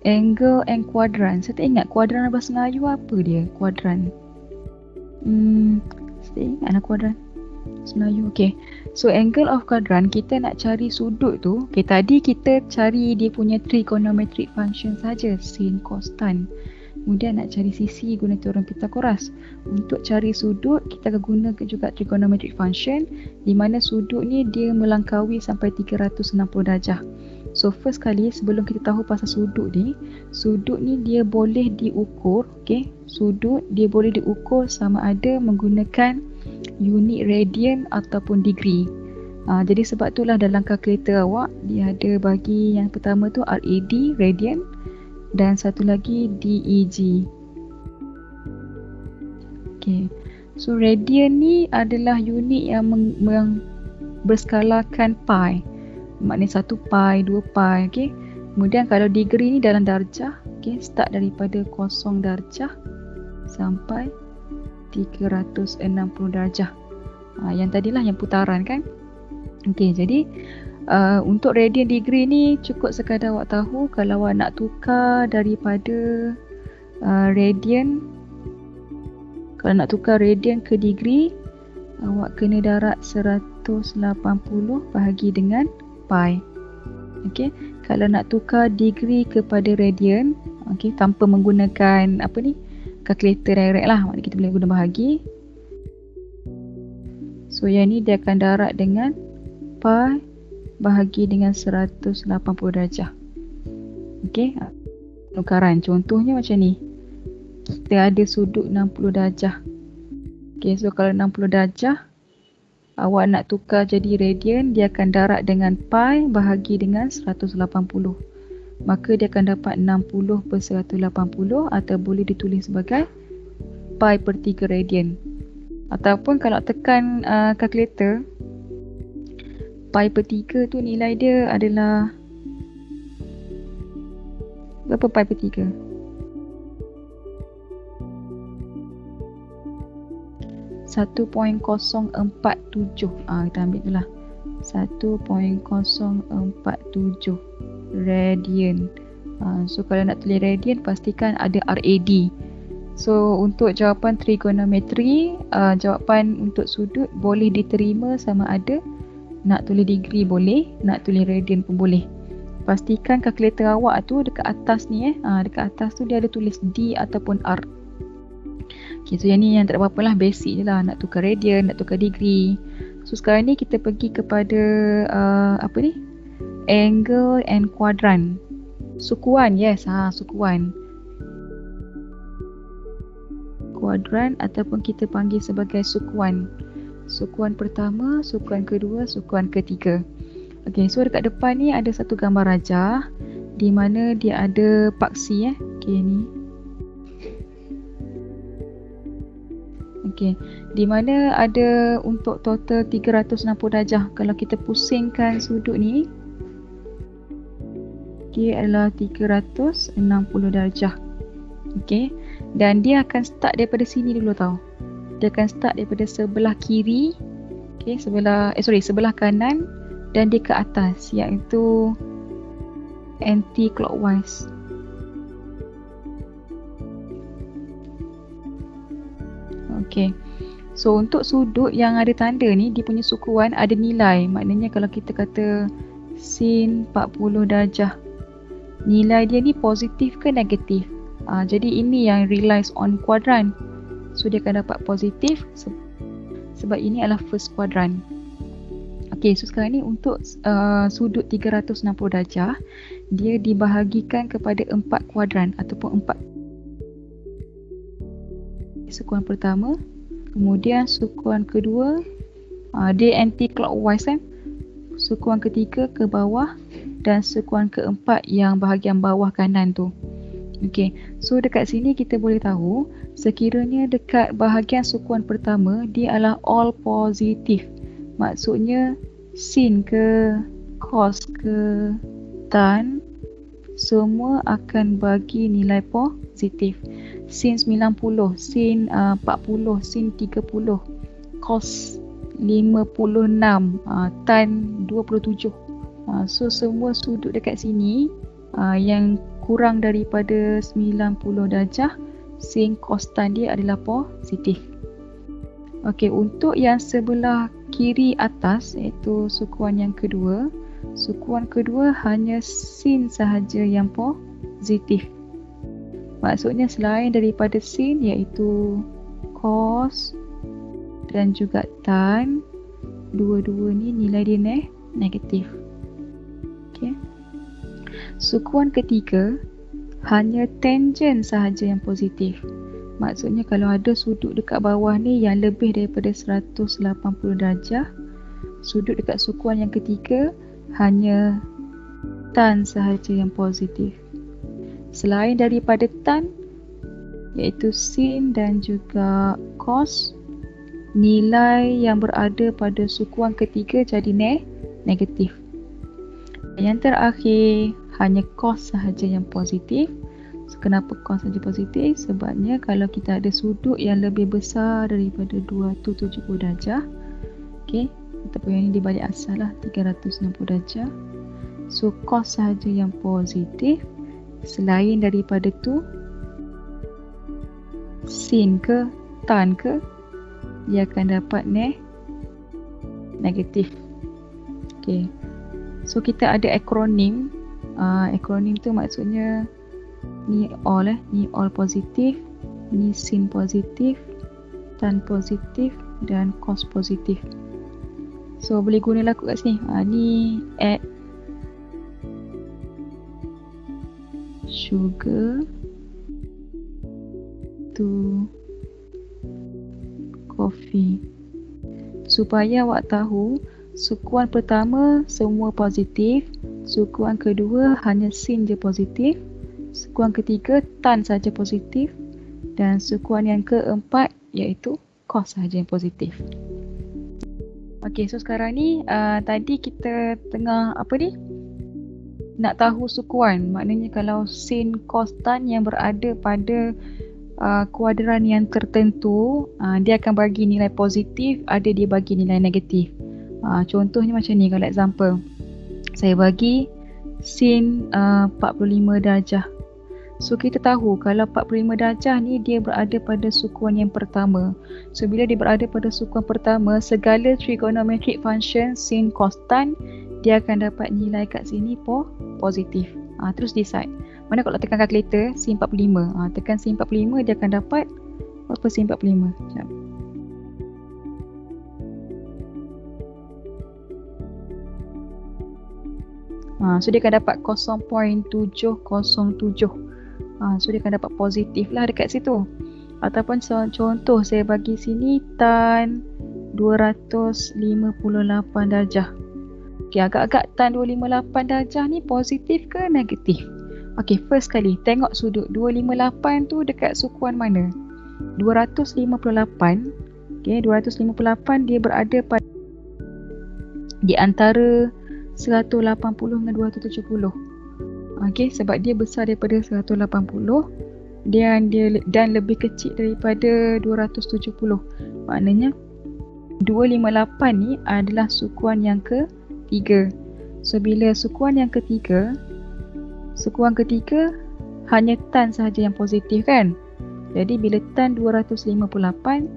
angle and quadrant. Saya tak ingat quadrant bahasa Melayu apa dia, quadrant. Saya tak ingat lah quadrant Melayu. So angle of quadrant, kita nak cari sudut tu. Tadi kita cari dia punya trigonometric function saja, sin, cos, tan. Kemudian nak cari sisi guna teorem Pythagoras. Untuk cari sudut, kita akan guna juga trigonometric function, di mana sudut ni dia melangkaui sampai 360 darjah. So first kali, sebelum kita tahu pasal sudut ni dia boleh diukur. Sudut dia boleh diukur sama ada menggunakan unit radian ataupun degree. Jadi sebab itulah dalam kalkulator awak dia ada bagi yang pertama tu RAD, radian, dan satu lagi DEG. So radian ni adalah unit yang berskalakan pi. Maknanya 1 pi, 2 pi. Kemudian kalau degree ni dalam darjah, start daripada 0 darjah sampai 360 darjah. Yang tadilah yang putaran kan. Jadi untuk radian degree ni cukup sekadar awak tahu, kalau awak nak tukar daripada radian, kalau nak tukar radian ke degree, awak kena darab 180 bahagi dengan pi. Kalau nak tukar degree kepada radian, tanpa menggunakan kalkulator direct lah, maknanya kita boleh guna bahagi. So yang ni dia akan darab dengan pi bahagi dengan 180 darjah. Penukaran contohnya macam ni. Kita ada sudut 60 darjah. So kalau 60 darjah, awak nak tukar jadi radian, dia akan darab dengan pi bahagi dengan 180. Maka dia akan dapat 60 per 180, atau boleh ditulis sebagai pi per 3 radian. Ataupun kalau tekan kalkulator, pi per 3 tu nilai dia adalah berapa pi per 3? Satu 1.047. Kita ambil tu lah 1.047 radian. So kalau nak tulis radian, pastikan ada RAD. So untuk jawapan trigonometri, jawapan untuk sudut boleh diterima sama ada nak tulis degree boleh, nak tulis radian pun boleh. pastikan kalkulator awak tu dekat atas ni dekat atas tu dia ada tulis D ataupun R. Okay, so yang ni yang tak ada apa-apa lah, basic je lah, nak tukar radian, nak tukar degree. So sekarang ni kita pergi kepada angle and quadrant. Sukuan, yes, sukuan. Kuadran ataupun kita panggil sebagai sukuan. Sukuan pertama, sukuan kedua, sukuan ketiga. Okey, so dekat depan ni ada satu gambar rajah di mana dia ada paksi Okey ni. Okey, di mana ada untuk total 360 darjah. Kalau kita pusingkan sudut ni, adalah 360 darjah. Okey. Dan dia akan start daripada sini dulu tau. Dia akan start daripada sebelah kiri, sebelah kanan dan dia ke atas, iaitu anti-clockwise. Okey. So untuk sudut yang ada tanda ni, dia punya sukuan ada nilai. Maknanya kalau kita kata sin 40 darjah, nilai dia ni positif ke negatif? Jadi ini yang relies on quadrant. So dia akan dapat positif sebab ini adalah first quadrant. Okay, so sekarang ni untuk sudut 360 darjah, dia dibahagikan kepada 4 kuadran ataupun 4. Sukuan pertama, kemudian sukuan kedua, dia anti-clockwise sukuan ketiga ke bawah dan sukuan keempat yang bahagian bawah kanan tu. Okey, so dekat sini kita boleh tahu sekiranya dekat bahagian sukuan pertama dia adalah all positif. Maksudnya sin ke cos ke tan semua akan bagi nilai positif. Sin 90, sin 40, sin 30, cos 56, tan 27. So semua sudut dekat sini yang kurang daripada 90 darjah, sin cos tan dia adalah positif. Okey, untuk yang sebelah kiri atas iaitu sukuan yang kedua, sukuan kedua hanya sin sahaja yang positif. Maksudnya selain daripada sin iaitu cos dan juga tan, dua-dua ni nilai dia negatif. Okey. Sukuan ketiga hanya tangent sahaja yang positif. Maksudnya kalau ada sudut dekat bawah ni yang lebih daripada 180 darjah, sudut dekat sukuan yang ketiga hanya tan sahaja yang positif. Selain daripada tan iaitu sin dan juga cos, nilai yang berada pada sukuan ketiga jadi negatif. Yang terakhir hanya cos sahaja yang positif. So, kenapa cos sahaja positif? Sebabnya kalau kita ada sudut yang lebih besar daripada 270 darjah, okey, ataupun yang ini dibalik asal lah 360 darjah. So cos sahaja yang positif. Selain daripada tu sin ke tan ke, dia akan dapat negatif. Okey. So kita ada akronim. Akronim tu maksudnya ni all positif, ni sin positif, tan positif dan cos positif. So boleh gunalah aku kat sini. Ni add sugar to coffee. Supaya awak tahu sukuan pertama semua positif, sukuan kedua hanya sin je positif, sukuan ketiga tan saja positif dan sukuan yang keempat iaitu cos saja yang positif. Okey, so sekarang ni tadi kita tengah nak tahu sukuan. Maknanya kalau sin cos tan yang berada pada kuadran yang tertentu, dia akan bagi nilai positif, ada dia bagi nilai negatif. Contohnya macam ni, kalau example saya bagi sin 45 darjah. So kita tahu kalau 45 darjah ni dia berada pada sukuan yang pertama. So bila dia berada pada sukuan pertama, segala trigonometric function sin cos tan dia akan dapat nilai kat sini positif. Terus decide. Mana kalau tekan kalkulator sin 45. Tekan sin 45 dia akan dapat berapa sin 45? Sekejap. So dia akan dapat 0.707. So dia akan dapat positif lah dekat situ. Ataupun contoh saya bagi sini tan 258 darjah. Okay, agak-agak tan 258 darjah ni positif ke negatif? Okay, first kali tengok sudut 258 tu dekat sukuan mana? 258. Okay, 258 dia berada pada di antara 180 dengan 270. Okey, sebab dia besar daripada 180 dan lebih kecil daripada 270. Maknanya 258 ni adalah sukuan yang ketiga. So bila sukuan yang ketiga hanya tan sahaja yang positif kan. Jadi bila tan 258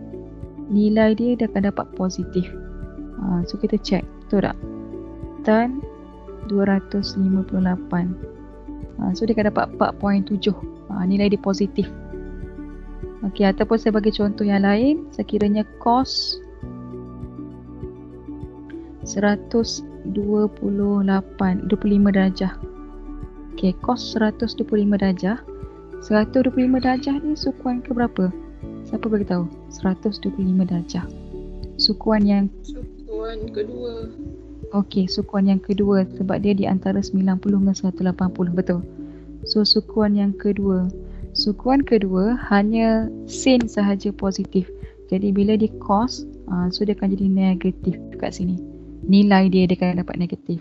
nilai dia akan dapat positif. So kita check, betul tak? Tan 258. So dia akan dapat 4.7. Nilai dia positif. Okey, ataupun saya bagi contoh yang lain, sekiranya cos 125 darjah. Okey, cos 125 darjah. 125 darjah ni sukuan ke berapa? Siapa bagi tahu? 125 darjah. Sukuan kedua. Okey, sukuan yang kedua sebab dia di antara 90 dengan 180, betul. So sukuan yang kedua. Sukuan kedua hanya sin sahaja positif. Jadi bila di cos, so dia akan jadi negatif kat sini. Nilai dia akan dapat negatif.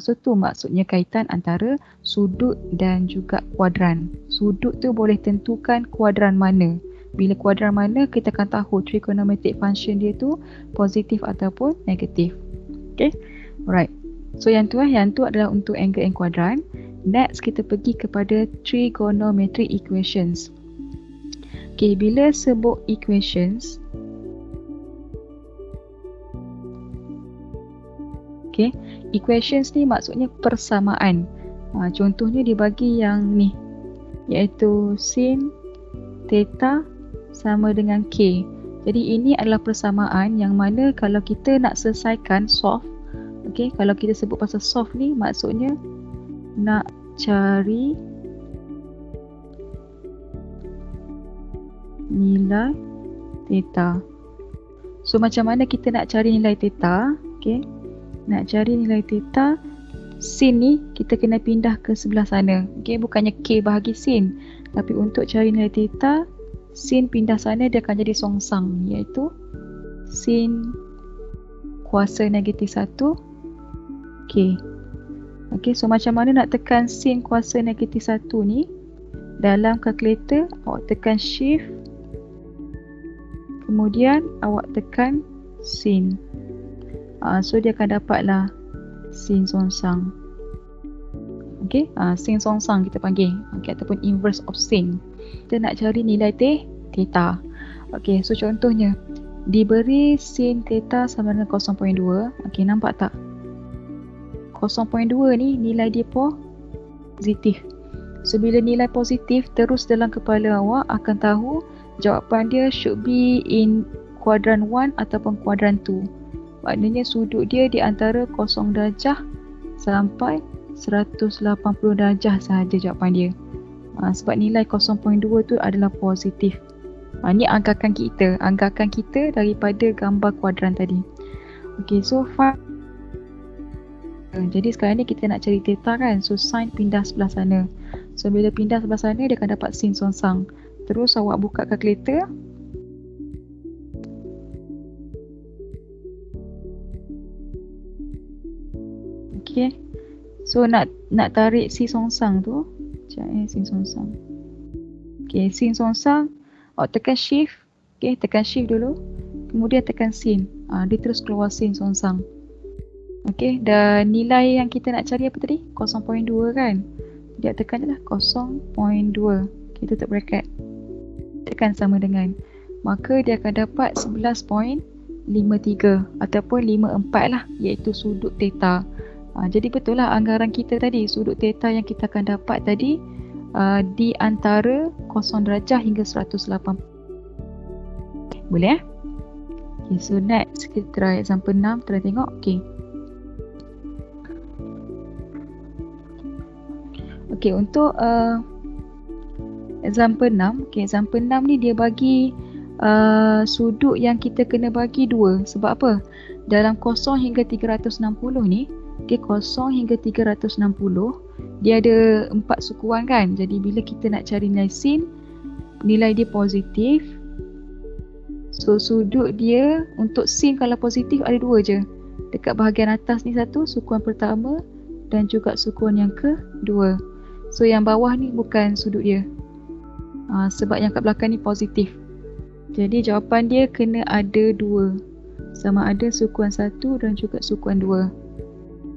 So tu maksudnya kaitan antara sudut dan juga kuadran. Sudut tu boleh tentukan kuadran mana. Bila kuadran mana, kita akan tahu trigonometric function dia tu positif ataupun negatif. Okay, alright. So yang tu adalah untuk angle and quadrant. Next kita pergi kepada trigonometric equations. Okay, bila sebut equations, okay, equations ni maksudnya persamaan. Contohnya dibagi yang ni, iaitu sin theta sama dengan k. Jadi ini adalah persamaan yang mana kalau kita nak selesaikan solve, okay, kalau kita sebut pasal solve ni maksudnya nak cari nilai theta. So macam mana kita nak cari nilai theta? Okay, nak cari nilai theta, sin ni kita kena pindah ke sebelah sana. Okay, bukannya k bahagi sin, tapi untuk cari nilai theta, sin pindah sana dia akan jadi songsang, iaitu sin kuasa negatif 1 k. Okay, so macam mana nak tekan sin kuasa negatif 1 ni? Dalam kalkulator, awak tekan shift, kemudian awak tekan sin. So dia akan dapatlah sin songsang. Okay, sin songsang kita panggil, okay, ataupun inverse of sin. Kita nak cari nilai theta. Okay, so contohnya diberi sin theta sama dengan 0.2. Okay, nampak tak? 0.2 ni nilai dia positif. So bila nilai positif terus dalam kepala awak akan tahu jawapan dia should be in quadrant 1 ataupun quadrant 2. Maknanya sudut dia di antara 0 darjah sampai 180 darjah sahaja jawapan dia. Sebab nilai 0.2 tu adalah positif. Ni anggakan kita daripada gambar kuadran tadi. Okay, so jadi sekarang ni kita nak cari theta kan. So sin pindah sebelah sana. So bila pindah sebelah sana dia akan dapat sin songsang. Terus awak buka kalkulator. Okay, so nak tarik sin songsang tu. Sekejap sin songsang. Okay, sin songsang awak tekan shift. Okay, tekan shift dulu, kemudian tekan sin. Dia terus keluar sin songsang. Okay, dan nilai yang kita nak cari apa tadi? 0.2 kan. Dia tekan je lah 0.2. Kita tutup bracket. Tekan sama dengan. Maka dia akan dapat 11.53 ataupun 54 lah, iaitu sudut theta. Jadi betul lah anggaran kita tadi, sudut theta yang kita akan dapat tadi di antara 0 darjah hingga 180. Boleh Okay, so next kita try example 6, try tengok. Okay, untuk example 6, example 6 ni dia bagi sudut yang kita kena bagi 2. Sebab apa? Dalam 0 hingga 360 ni, 0 hingga 360, dia ada 4 sukuan kan. Jadi bila kita nak cari nilai sin, nilai dia positif. So sudut dia untuk sin kalau positif ada 2 je. Dekat bahagian atas ni satu, sukuan pertama, dan juga sukuan yang kedua. So yang bawah ni bukan sudut dia. Sebab yang kat belakang ni positif. Jadi jawapan dia kena ada 2. Sama ada sukuan 1 dan juga sukuan 2.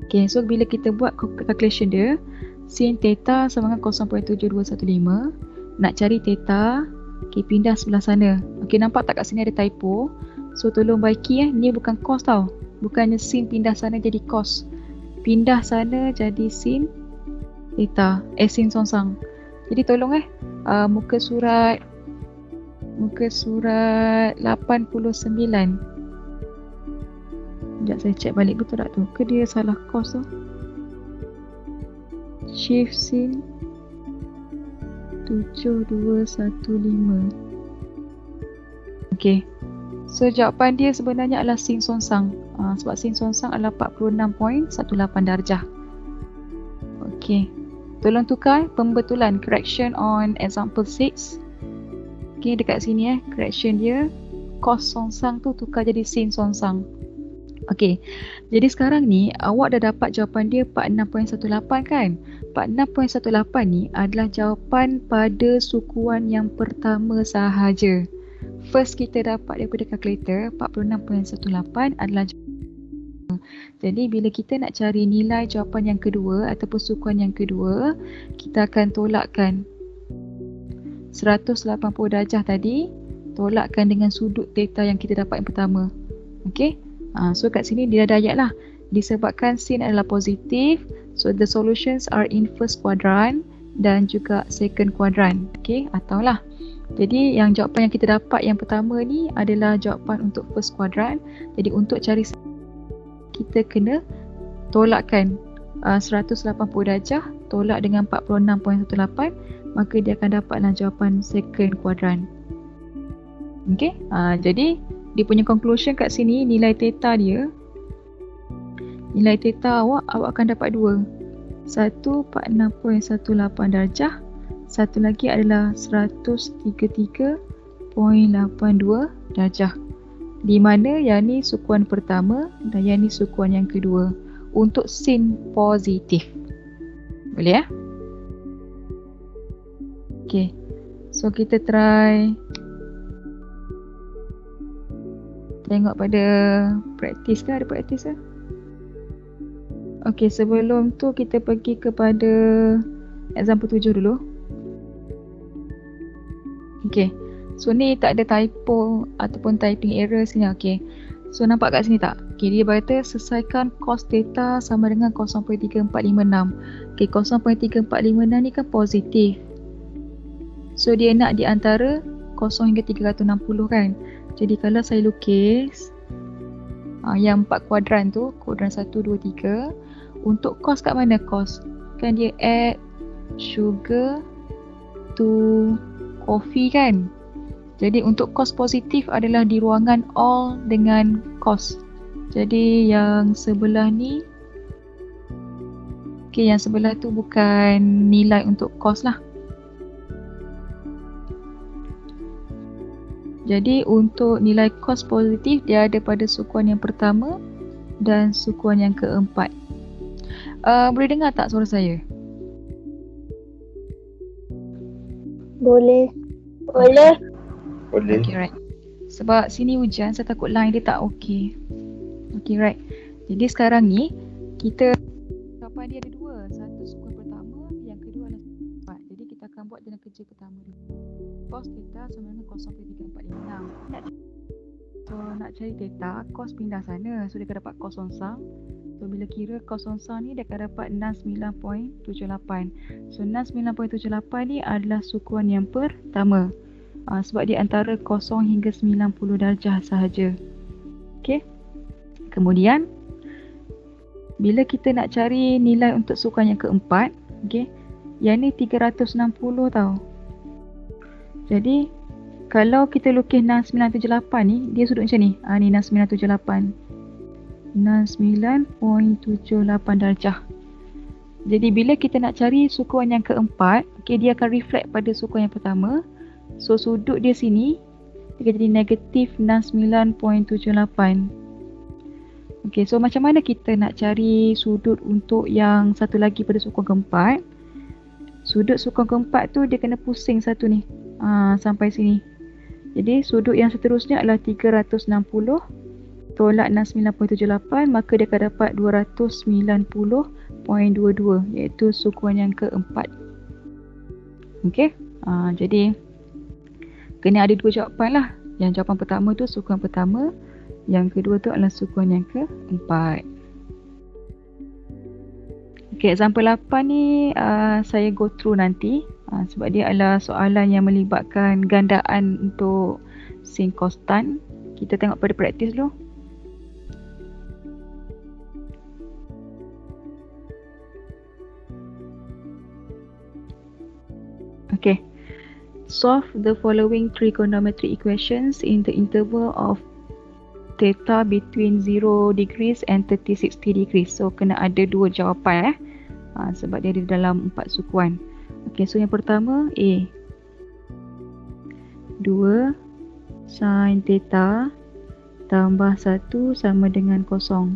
Okay, so bila kita buat calculation dia, sin theta sama dengan 0.7215. Nak cari theta, okay, pindah sebelah sana. Okay, nampak tak kat sini ada typo? So tolong baiki ni bukan cos tau. Bukannya sin pindah sana jadi cos. Pindah sana jadi sin theta. Sin songsang. Jadi tolong muka surat 89. Sekejap saya check balik betul tak tu. Ke dia salah cos tu? Shift sin 7215. Okay. So jawapan dia sebenarnya adalah sin songsang. Sebab sin songsang adalah 46.18 darjah. Okay. Tolong tukar pembetulan, correction on example 6. Okay, dekat sini correction dia, cos songsang tu tukar jadi sin songsang. Okay, jadi sekarang ni awak dah dapat jawapan dia 46.18 kan. 46.18 ni adalah jawapan pada sukuan yang pertama sahaja. First kita dapat daripada calculator 46.18 adalah jawapan. Jadi bila kita nak cari nilai jawapan yang kedua ataupun sukuan yang kedua, kita akan tolakkan 180 darjah tadi, tolakkan dengan sudut theta yang kita dapat yang pertama. Okay, so kat sini dia dah ayat lah. Disebabkan sin adalah positif, so the solutions are in first quadrant dan juga second quadrant. Okay, atau lah. Jadi yang jawapan yang kita dapat yang pertama ni adalah jawapan untuk first quadrant. Jadi untuk cari kita kena tolakkan 180 darjah, tolak dengan 46.18, maka dia akan dapatlah jawapan second quadrant. Okay, jadi dia punya conclusion kat sini, nilai theta dia, nilai theta awak akan dapat 2. Satu 46.18 darjah, satu lagi adalah 133.82 darjah. Di mana yang ni sukuan pertama dan yang ni sukuan yang kedua untuk sin positif. Boleh Okay, so kita try tengok pada praktis ke, ada praktis ke? Okay, sebelum tu kita pergi kepada example 7 dulu. Okay, so ni tak ada typo ataupun typing error sini. Okay, so nampak kat sini tak? Okay, dia berkata selesaikan cos theta sama dengan 0.3456. Okay, 0.3456 ni kan positif. So dia nak di antara 0 hingga 360 kan. Jadi kalau saya lukis yang 4 kuadran tu, kuadran 1, 2, 3. Untuk cos kat mana cos? Kan dia add sugar to coffee kan. Jadi untuk cos positif adalah di ruangan all dengan cos. Jadi yang sebelah ni, okay, yang sebelah tu bukan nilai untuk cos lah. Jadi untuk nilai cos positif dia ada pada sukuan yang pertama dan sukuan yang keempat. Boleh dengar tak suara saya? Boleh. Boleh. Okay, right. Sebab sini hujan, saya takut line dia tak okay. Okay, right. Jadi sekarang ni kita jawapan dia ada 2. Satu sukuan pertama, yang kedua adalah sama dengan 0.3456. Nak cari theta, cos pindah sana. So dia akan dapat cos sonsang. So bila kira cos sonsang ni dia akan dapat 69.78. So 69.78 ni adalah sukuan yang pertama. Sebab dia antara 0 hingga 90 darjah sahaja. Okey. Kemudian bila kita nak cari nilai untuk sukuan yang keempat, okey, yang ni 360 tau. Jadi kalau kita lukis 6978 ni, dia sudut macam ni. Ni 6978. 69.78 darjah. Jadi bila kita nak cari sukuan yang keempat, okay, dia akan reflect pada sukuan yang pertama. So sudut dia sini dia jadi negatif 69.78. Okay, so macam mana kita nak cari sudut untuk yang satu lagi pada sukuan keempat? Sudut sukuan keempat tu dia kena pusing satu ni, sampai sini. Jadi sudut yang seterusnya adalah 360 tolak 69.78, maka dia akan dapat 290.22, iaitu sukuan yang keempat. Okey, jadi kena ada dua jawapan lah. Yang jawapan pertama tu sukuan pertama, yang kedua tu adalah sukuan yang keempat. Okey, example 8 ni saya go through nanti, sebab dia adalah soalan yang melibatkan gandaan untuk sin konstan. Kita tengok pada praktis dulu. Okay. Solve the following trigonometric equations in the interval of theta between 0 degrees and 30-60 degrees. So kena ada dua jawapan sebab dia ada dalam 4 sukuan. Okay, so yang pertama A. 2 sin theta tambah 1 sama dengan 0.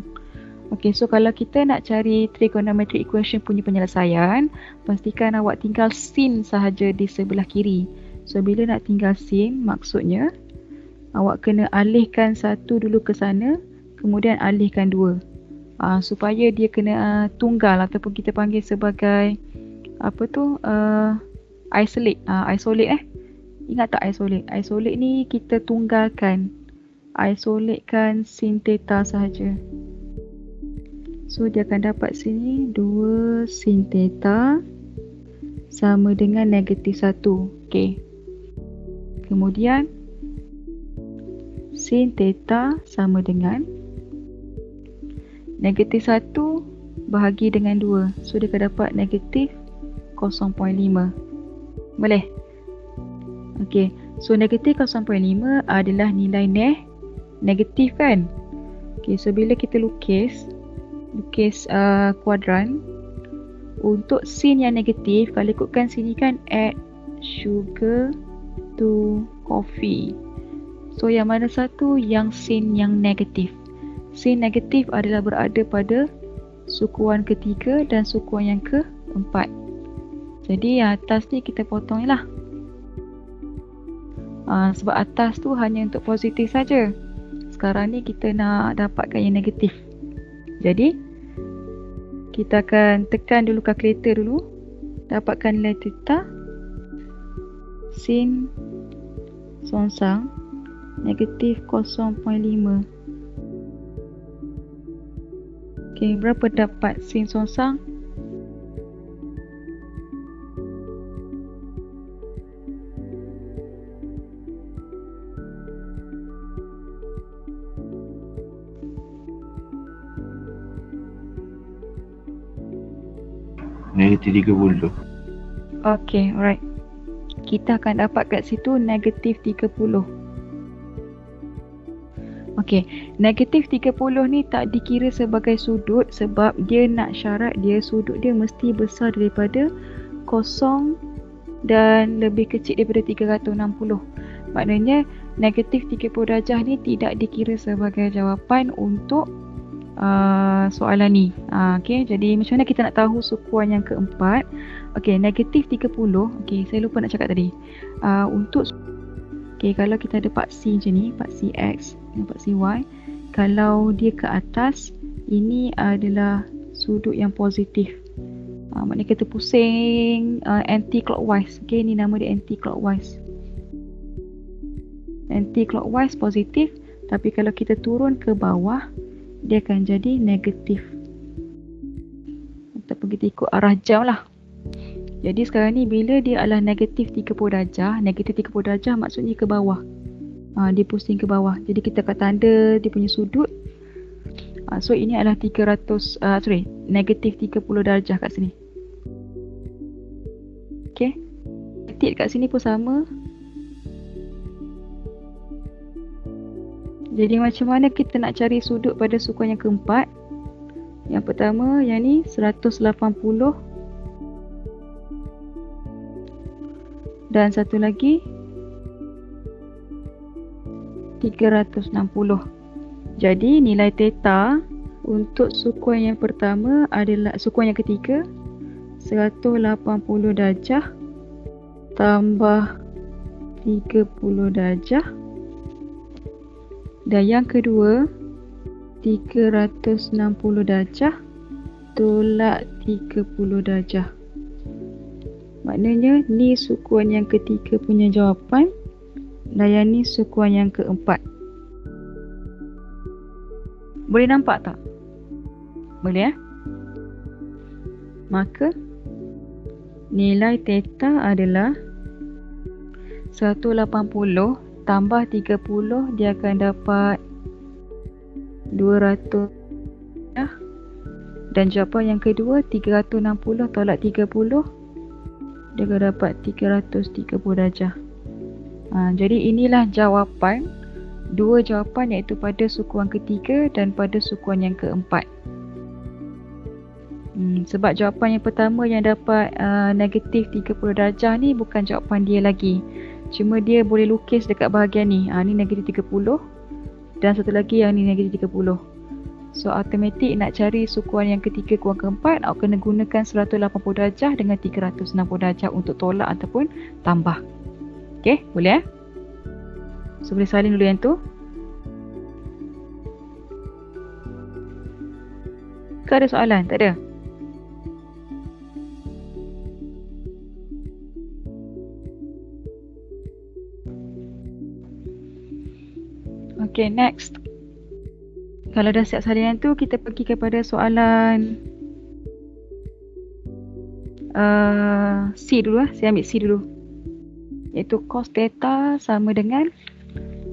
Okay, so kalau kita nak cari trigonometric equation punya penyelesaian, pastikan awak tinggal sin sahaja di sebelah kiri. So bila nak tinggal sin, maksudnya awak kena alihkan 1 dulu ke sana, kemudian alihkan 2. Supaya dia kena tunggal ataupun kita panggil sebagai apa tu, isolate. Isolate ingat tak isolate? Isolate ni kita tunggalkan, isolatekan sin theta sahaja. So dia akan dapat sini 2 sin theta sama dengan negatif 1. Okay. Kemudian sin theta sama dengan negatif 1 bahagi dengan 2. So dia akan dapat negatif 0.5. Boleh? Okay. So negatif 0.5 adalah nilai negatif kan? Okay. So bila kita lukis kuadran, untuk sin yang negatif, kalau ikutkan sini kan add sugar to coffee. So yang mana satu? Yang sin yang negatif. Sin negatif adalah berada pada sukuan ketiga dan sukuan yang keempat. Jadi yang atas ni kita potong lah. Sebab atas tu hanya untuk positif saja. Sekarang ni kita nak dapatkan yang negatif. Jadi kita akan tekan dulu kalkulator dulu, dapatkan nilai theta sin sonsang negatif 0.5. Okey, berapa dapat sin sonsang? Negatif 30. Okey, alright. Kita akan dapat kat situ negatif 30. Okey, negatif 30 ni tak dikira sebagai sudut sebab dia nak syarat dia sudut dia mesti besar daripada 0 dan lebih kecil daripada 360. Maknanya negatif 30 darjah ni tidak dikira sebagai jawapan untuk soalan ni. Okey, jadi macam mana kita nak tahu sukuan yang keempat? Okey, negatif 30. Okey, saya lupa nak cakap tadi. Kalau kita ada paksi macam ni, paksi X dan paksi Y, kalau dia ke atas, ini adalah sudut yang positif. Maknanya kita pusing anti-clockwise. Okey, ni nama dia anti-clockwise. Anti-clockwise positif, tapi kalau kita turun ke bawah, dia akan jadi negatif. Ataupun kita ikut arah jam lah. Jadi sekarang ni bila dia adalah negatif 30 darjah, negatif 30 darjah maksudnya ke bawah. Dia pusing ke bawah. Jadi kita akan tanda dia punya sudut. So ini adalah negatif 30 darjah kat sini. Okay. Titik kat sini pun sama. Jadi macam mana kita nak cari sudut pada sukuan yang keempat? Yang pertama, yang ni 180. Dan satu lagi 360. Jadi nilai theta untuk sukuan yang pertama adalah sukuan yang ketiga 180 darjah tambah 30 darjah. Dan yang kedua 360 darjah tolak 30 darjah. Maknanya ni sukuan yang ketiga punya jawapan dan yang ni sukuan yang keempat. Boleh nampak tak? Boleh Maka nilai theta adalah 180 tambah 30, dia akan dapat 200. Dan jawapan yang kedua 360 tolak 30, dia akan dapat 330 darjah. Jadi inilah jawapan, dua jawapan iaitu pada sukuan ketiga dan pada sukuan yang keempat. Sebab jawapan yang pertama yang dapat negatif 30 darjah ni bukan jawapan dia lagi. Cuma dia boleh lukis dekat bahagian ni. Ni negatif 30 dan satu lagi yang ni negatif 30. So automatik nak cari sukuan yang ketiga kuang keempat, awak kena gunakan 180 darjah dengan 360 darjah untuk tolak ataupun tambah. Okay, boleh So boleh salin dulu yang tu. Ke ada soalan? Tak ada? Okay, next. Kalau dah siap salinan tu, kita pergi kepada soalan C dulu Saya ambil C dulu. Iaitu cos theta sama dengan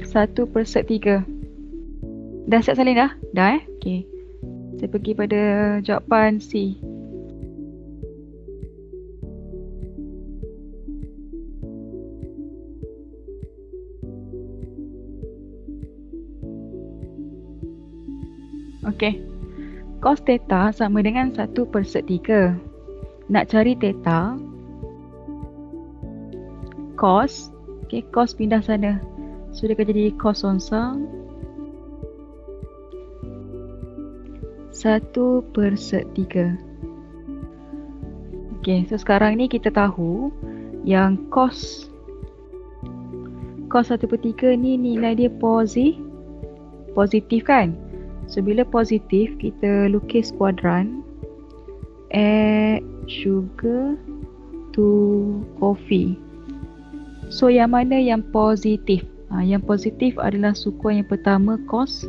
1/3. Dah siap salin dah? Dah Okay. Saya pergi pada jawapan C. Okey. Cos theta sama dengan 1/3. Nak cari theta, cos, cos pindah sana. So dia akan jadi cos sonsang 1/3. Okey, so sekarang ni kita tahu yang cos 1/3 ni nilai dia positif kan? So bila positif, kita lukis kuadran add sugar to coffee. So yang mana yang positif? Yang positif adalah sukuan yang pertama cos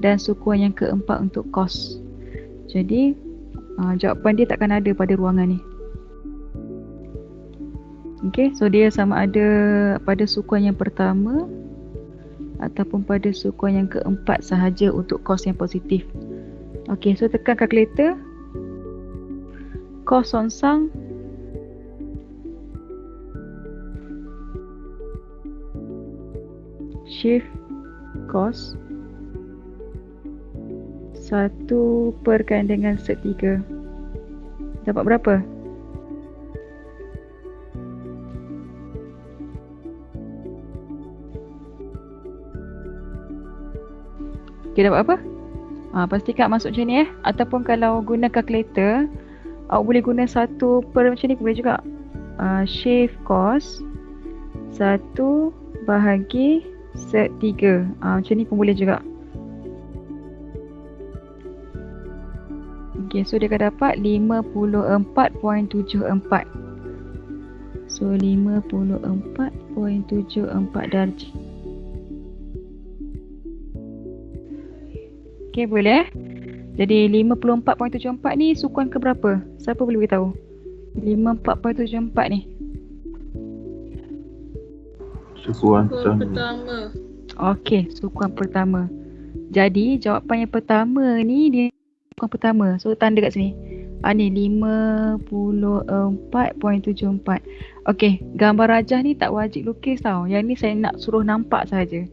dan sukuan yang keempat untuk cos. Jadi jawapan dia takkan ada pada ruangan ni. Okay, so dia sama ada pada sukuan yang pertama ataupun pada sukuan yang keempat sahaja untuk cos yang positif. Okay, so tekan kalkulator. Cos sonsang shift cos 1/3. Dapat berapa? Okay, dapat apa? Pastikan masuk macam ni Ataupun kalau guna kalkulator, awak boleh guna 1 per macam ni boleh juga. Shift cos 1/3. Macam ni pun boleh juga. Okay, so dia akan dapat 54.74. So 54.74 darjah. Okay, boleh? Jadi 54.74 ni sukuan ke berapa? Siapa boleh beritahu? 54.74 ni. Sukuan Sukuan pertama. pertama. Okey, sukuan pertama. Jadi jawapan yang pertama ni dia sukuan pertama. So tanda kat sini. Ni 54.74. Okey, gambar rajah ni tak wajib lukis tau. Yang ni saya nak suruh nampak saja.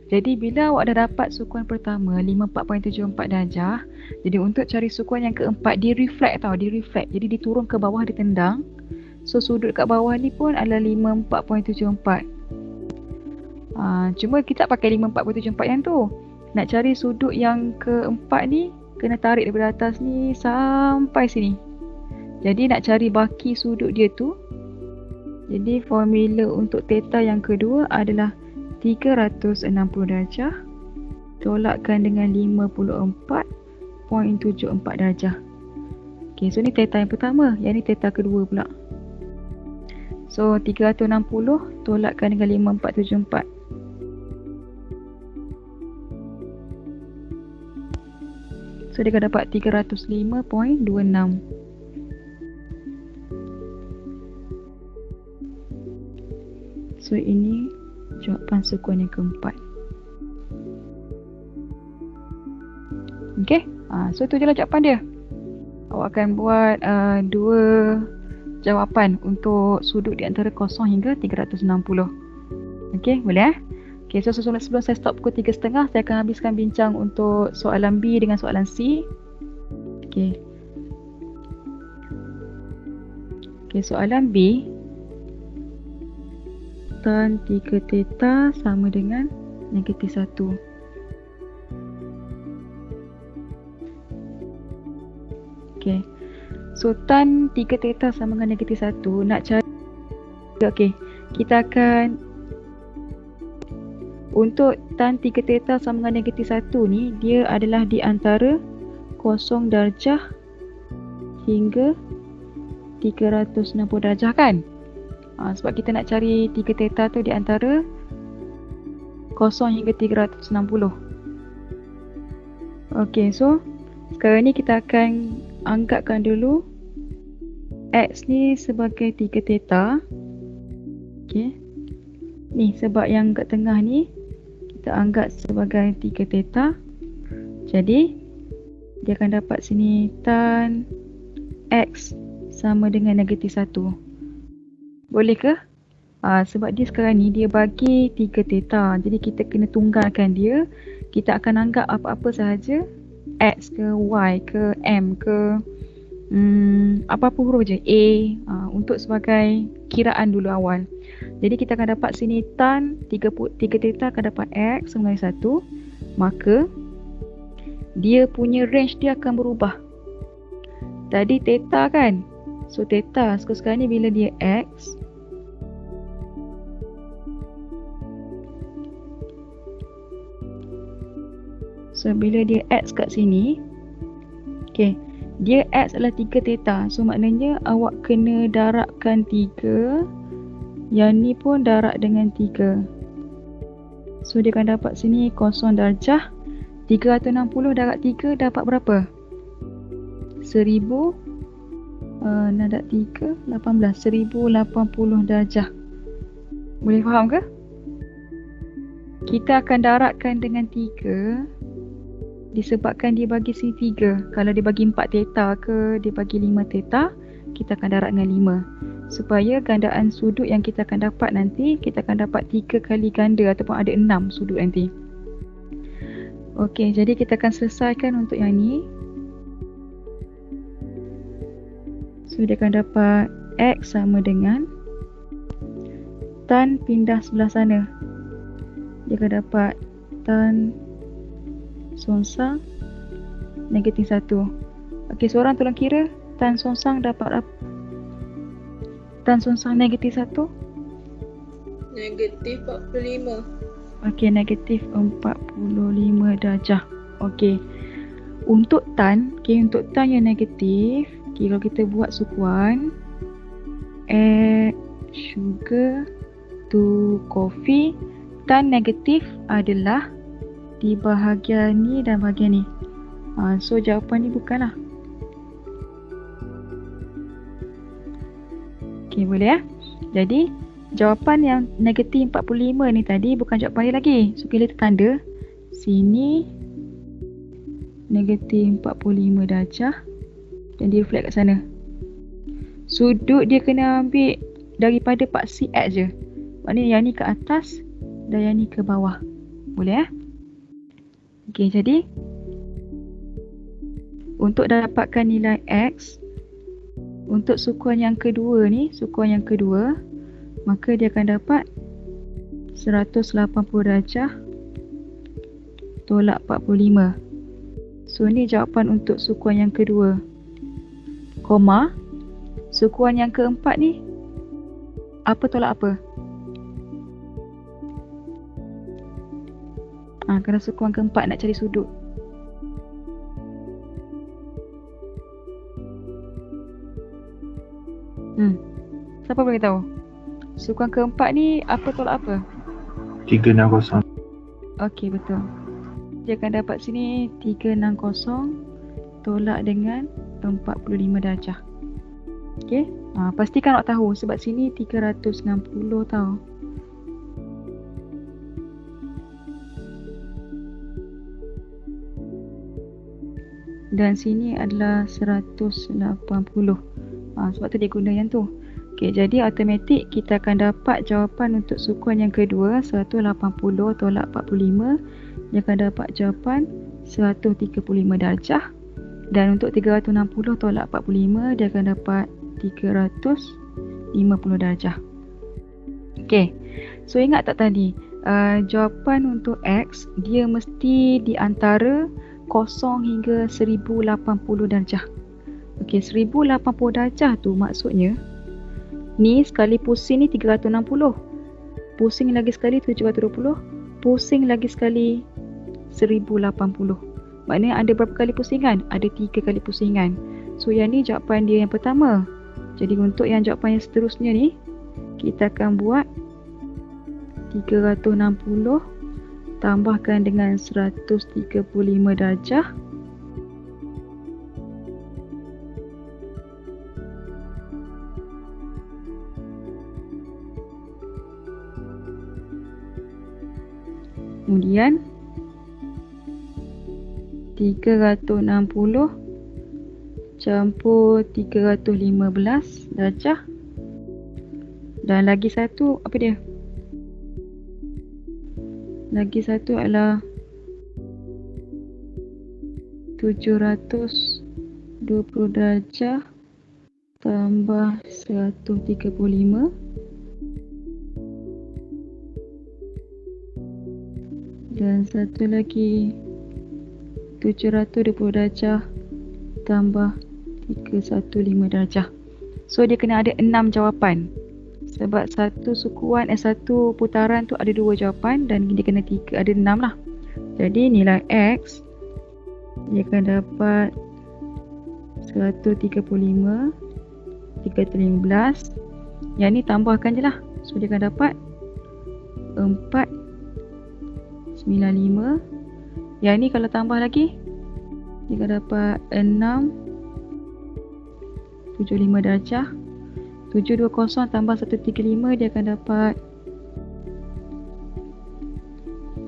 Jadi bila awak dah dapat sukuan pertama 54.74 darjah, jadi untuk cari sukuan yang keempat dia reflect tau, dia reflect. Jadi dia turun ke bawah, dia tendang. So sudut kat bawah ni pun adalah 54.74. Cuma kita tak pakai 54.74 yang tu. Nak cari sudut yang keempat ni kena tarik daripada atas ni sampai sini. Jadi nak cari baki sudut dia tu. Jadi formula untuk theta yang kedua adalah 360 darjah tolakkan dengan 54.74 darjah. Okay, so ni theta yang pertama. Yang ni theta kedua pula. So 360 tolakkan dengan 5474. So dia akan dapat 305.26. So ini jawapan sukuan yang keempat. Okay, so tu je lah jawapan dia. Awak akan buat dua jawapan untuk sudut di antara 0 hingga 360. Okay, boleh Okay, so sebelum saya stop pukul 3.30, saya akan habiskan bincang untuk soalan B dengan soalan C. Okay. Okay, soalan B. Tan 3 theta sama dengan negatif 1. Okay. So tan 3 theta sama dengan negatif 1. Nak cari. Okay. Kita akan untuk tan 3 theta sama dengan negatif 1 ni, dia adalah di antara 0 darjah hingga 360 darjah kan? Sebab kita nak cari 3 theta tu di antara 0 hingga 360. Okay, so sekarang ni kita akan anggapkan dulu X ni sebagai 3 theta. Okay. Ni sebab yang kat tengah ni kita anggap sebagai 3 theta. Jadi dia akan dapat sini tan X sama dengan negatif 1. Boleh ke? Sebab dia sekarang ni dia bagi 3 theta. Jadi kita kena tunggalkan dia. Kita akan anggap apa-apa sahaja, X ke Y ke M ke apa-apa huruf je, A, untuk sebagai kiraan dulu awal. Jadi kita akan dapat sini tan 3 theta akan dapat X sama dengan 1. Maka dia punya range dia akan berubah. Tadi theta kan? So theta sekarang ni bila dia X, so bila dia X kat sini, okay, dia X adalah 3 theta. So maknanya awak kena darabkan 3. Yang ni pun darab dengan 3. So dia akan dapat sini 0 darjah. 360 darab 3 dapat berapa? 1000 darab 3 18. 1080 darjah. Boleh faham ke? Kita akan darabkan dengan 3 disebabkan dia bagi sini 3. Kalau dia bagi 4 theta ke, dia bagi 5 theta, kita akan darab dengan 5. Supaya gandaan sudut yang kita akan dapat nanti, kita akan dapat 3 kali ganda ataupun ada 6 sudut nanti. Okey, jadi kita akan selesaikan untuk yang ni. So dia akan dapat X sama dengan tan pindah sebelah sana. Dia akan dapat tan songsang negatif 1. Okey, seorang tolong kira tan songsang dapat apa? Tan songsang negatif 1? Negatif 45. Okey, negatif 45 darjah. Okey. Untuk tan yang negatif, okay, kalau kita buat sukuan add sugar to coffee, tan negatif adalah di bahagian ni dan bahagian ni. So jawapan ni bukanlah. Okay, boleh ya? Jadi jawapan yang negatif 45 ni tadi bukan jawapan dia lagi. So kita tanda sini negatif 45 darjah dan dia reflect kat sana. Sudut dia kena ambil daripada paksi X je. Maknanya yang ni ke atas dan yang ni ke bawah. Boleh ya? Okay, jadi untuk dapatkan nilai X untuk sukuan yang kedua ni, maka dia akan dapat 180 darjah tolak 45. So ni jawapan untuk sukuan yang kedua. Koma, sukuan yang keempat ni apa tolak apa? Kerana sukuan keempat nak cari sudut. Siapa boleh tahu? Sukuan keempat ni apa tolak apa? 360. Okey, betul. Dia akan dapat sini 360 tolak dengan 45 darjah. Okey. Pastikan awak tahu sebab sini 360 tau. Dan sini adalah 180. Sebab tu dia guna yang tu. Okey, jadi automatik kita akan dapat jawapan untuk sukuan yang kedua 180 tolak 45. Dia akan dapat jawapan 135 darjah. Dan untuk 360 tolak 45 dia akan dapat 350 darjah. Okey. So ingat tak tadi jawapan untuk X dia mesti di antara 0 hingga 1080 darjah. Okey, 1080 darjah tu maksudnya ni sekali pusing ni 360. Pusing lagi sekali 720. Pusing lagi sekali 1080. Maknanya ada berapa kali pusingan? Ada 3 kali pusingan. So yang ni jawapan dia yang pertama. Jadi untuk yang jawapan yang seterusnya ni kita akan buat 360 tambahkan dengan 135 darjah kemudian 360 campur 315 darjah dan lagi satu apa dia? Lagi satu adalah 720 darjah tambah 135 dan satu lagi 720 darjah tambah 315 darjah. So dia kena ada 6 jawapan. Sebab satu putaran tu ada 2 jawapan dan dia kena 3, ada 6 lah. Jadi nilai X dia akan dapat 135, 315. Yang ni tambahkan je lah. So dia akan dapat 495. Yang ni kalau tambah lagi dia akan dapat 675 darjah. 720 tambah 135 dia akan dapat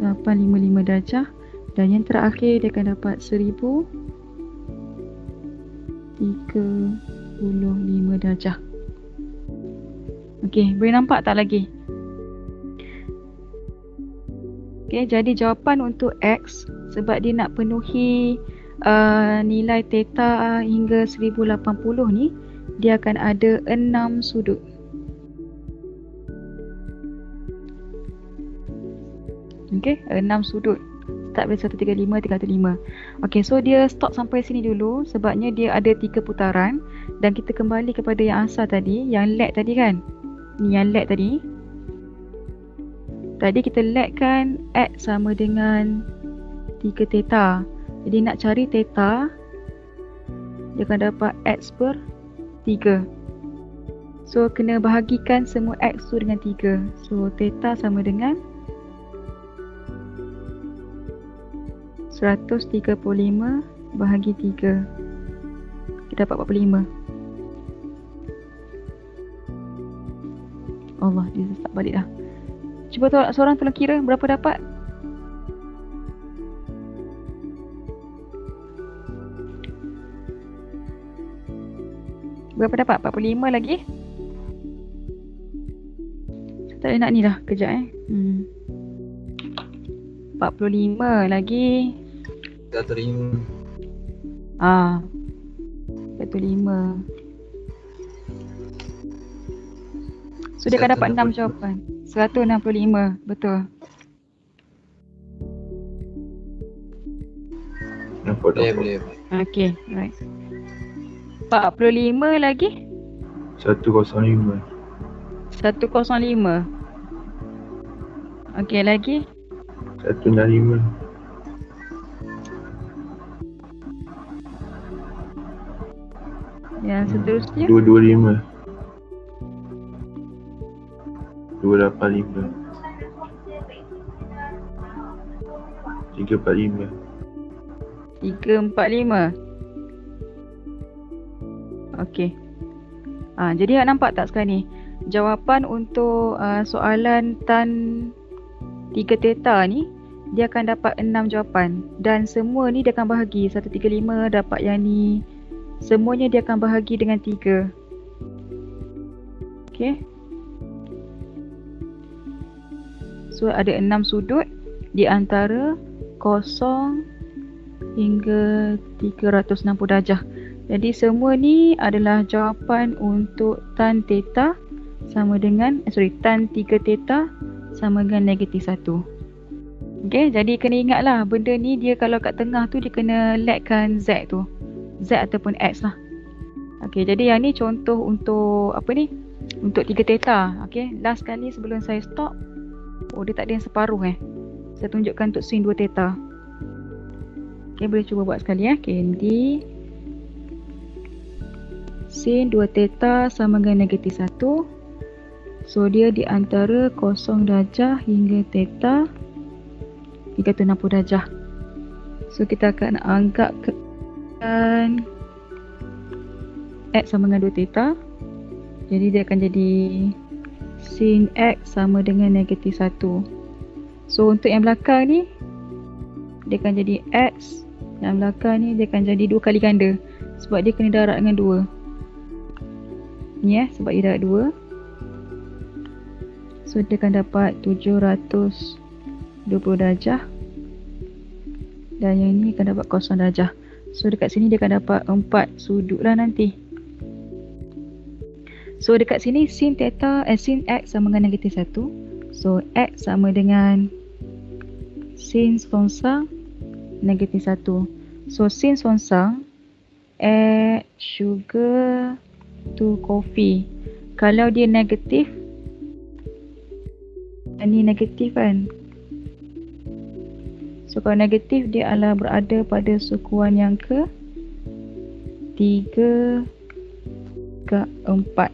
855 darjah. Dan yang terakhir dia akan dapat 1035 darjah. Okey, boleh nampak tak lagi? Okey, jadi jawapan untuk X sebab dia nak penuhi nilai theta hingga 1080 ni, dia akan ada 6 sudut. Okey, 6 sudut. Start dari 135, 305. Okey, so dia stop sampai sini dulu sebabnya dia ada 3 putaran dan kita kembali kepada yang asal tadi, yang lag tadi kan. Ni yang lag tadi. Tadi kita lag kan X sama dengan 3 theta. Jadi nak cari theta, dia akan dapat X per 3. So kena bahagikan semua X tu dengan 3. So theta sama dengan 135 bahagi 3. Kita dapat 45. Allah, dia tak balik dah. Cuba seorang tolong kira berapa dapat? Berapa dapat? 45 lagi. Saya tak boleh nak ni dah. Kejap 45 lagi. 105. 105. So dia akan dapat 6 jawapan. 165. Betul. Nampak tak? Boleh. Okay, right. 45 lagi. 105. 105. Okay, lagi. 165. Yang seterusnya. 225. 285. 345. 345. Okey. Jadi awak nampak tak sekarang ni? Jawapan untuk soalan tan 3 theta ni, dia akan dapat 6 jawapan. Dan semua ni dia akan bahagi. 135 dapat yang ni. Semuanya dia akan bahagi dengan 3. Okey. So ada 6 sudut di antara 0 hingga 360 darjah. Jadi semua ni adalah jawapan untuk tan theta sama dengan tan 3 theta sama dengan negatif 1. Okey, jadi kena ingatlah benda ni dia kalau kat tengah tu dia kena letkan Z tu. Z ataupun X lah. Okey, jadi yang ni contoh untuk apa ni? Untuk 3 theta. Okey, last kali sebelum saya stop. Oh, dia tak ada yang separuh Saya tunjukkan untuk sin 2 theta. Okey, boleh cuba buat sekali Candy. Sin 2 theta sama dengan negatif 1. So dia di antara 0 darjah hingga theta 360 darjah. So kita akan anggapkan X sama dengan 2 theta. Jadi dia akan jadi sin X sama dengan negatif 1. So untuk yang belakang ni dia akan jadi X. Yang belakang ni dia akan jadi 2 kali ganda. Sebab dia kena darab dengan 2. Ni sebab dia darab 2. So dia akan dapat 720 darjah. Dan yang ni akan dapat 0 darjah. So dekat sini dia akan dapat 4 sudut lah nanti. So dekat sini sin theta sin X sama dengan negatif 1. So X sama dengan sin songsang negatif 1. So sin songsang add sugar to coffee. Kalau dia negatif, ini negatif kan. So kalau negatif dia adalah berada pada sukuan yang ke 3 ke 4.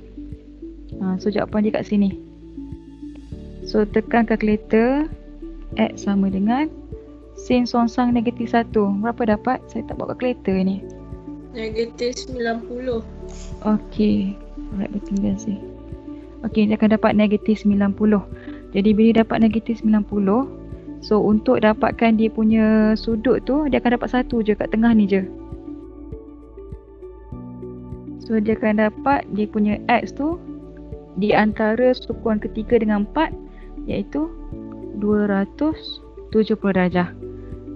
So jawapan dia kat sini. So tekan kalkulator. X sama dengan sin songsang negatif 1. Berapa dapat? Saya tak buat kalkulator ni. Negatif 90. Okey. Alright, betul kasih. Okey, dia akan dapat negatif 90. Jadi bila dapat negatif 90, so untuk dapatkan dia punya sudut tu, dia akan dapat satu je kat tengah ni je. So dia akan dapat dia punya X tu di antara sukuan ketiga dengan 4, iaitu 270 darjah.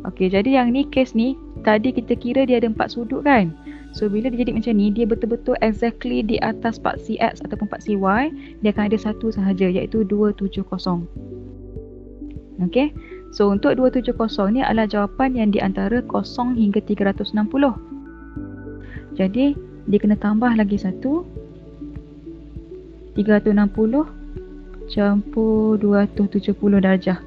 Okey, jadi yang ni case ni tadi kita kira dia ada 4 sudut kan. So bila dia jadi macam ni, dia betul-betul exactly di atas paksi X ataupun paksi Y, dia akan ada satu sahaja, iaitu 270. Okey. So untuk 270 ni adalah jawapan yang di antara 0 hingga 360. Jadi dia kena tambah lagi satu, 360 campur 270 darjah.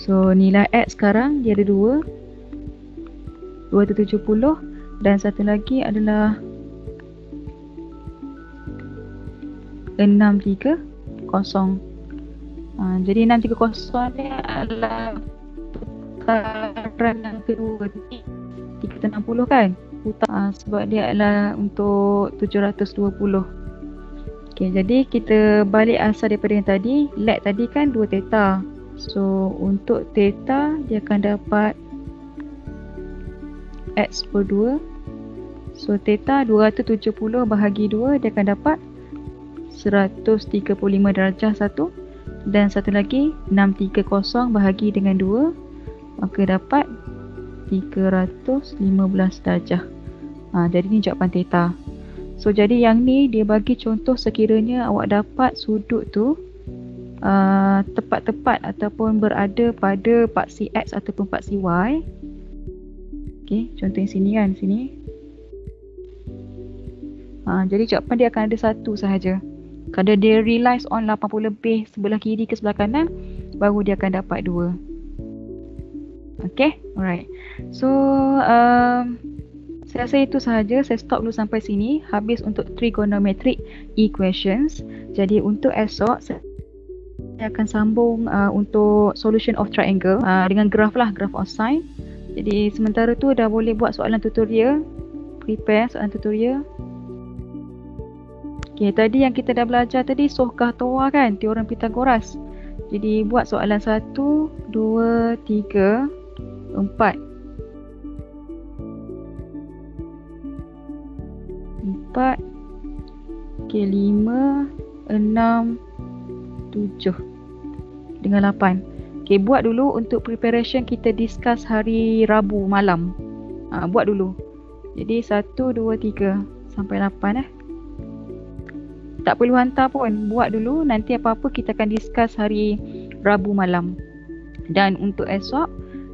So nilai X sekarang dia ada 270 dan satu lagi adalah 630. Jadi 630 ni adalah putaran yang kedua. 360 kan? Hutang sebab dia adalah untuk 720. Okay, jadi kita balik asal daripada yang tadi. Lag tadi kan 2 theta. So untuk theta dia akan dapat X per 2. So theta 270 bahagi 2 dia akan dapat 135 darjah satu. Dan satu lagi 630 bahagi dengan 2, maka dapat 315 darjah. Jadi ni jawapan theta. So jadi yang ni dia bagi contoh sekiranya awak dapat sudut tu tepat-tepat ataupun berada pada paksi X ataupun paksi Y. Okey, contoh yang sini kan, sini. Jadi jawapan dia akan ada satu sahaja. Kalau dia realize on 80 lebih sebelah kiri ke sebelah kanan, baru dia akan dapat 2. Okay, alright. So, saya rasa itu sahaja. Saya stop dulu sampai sini. Habis untuk trigonometric equations. Jadi untuk esok, saya akan sambung untuk solution of triangle dengan graf lah, graph of sine. Jadi sementara tu dah boleh buat soalan tutorial. Prepare soalan tutorial. Okay, tadi yang kita dah belajar tadi Sohkah Toa kan, teorem Pythagoras. Jadi buat soalan 1, 2, 3, 4. 4. Okay, 5, 6, 7 dengan 8. Okay, buat dulu untuk preparation kita discuss hari Rabu malam. Buat dulu. Jadi 1, 2, 3 sampai 8 Tak perlu hantar pun, buat dulu. Nanti apa-apa kita akan discuss hari Rabu malam. Dan untuk esok,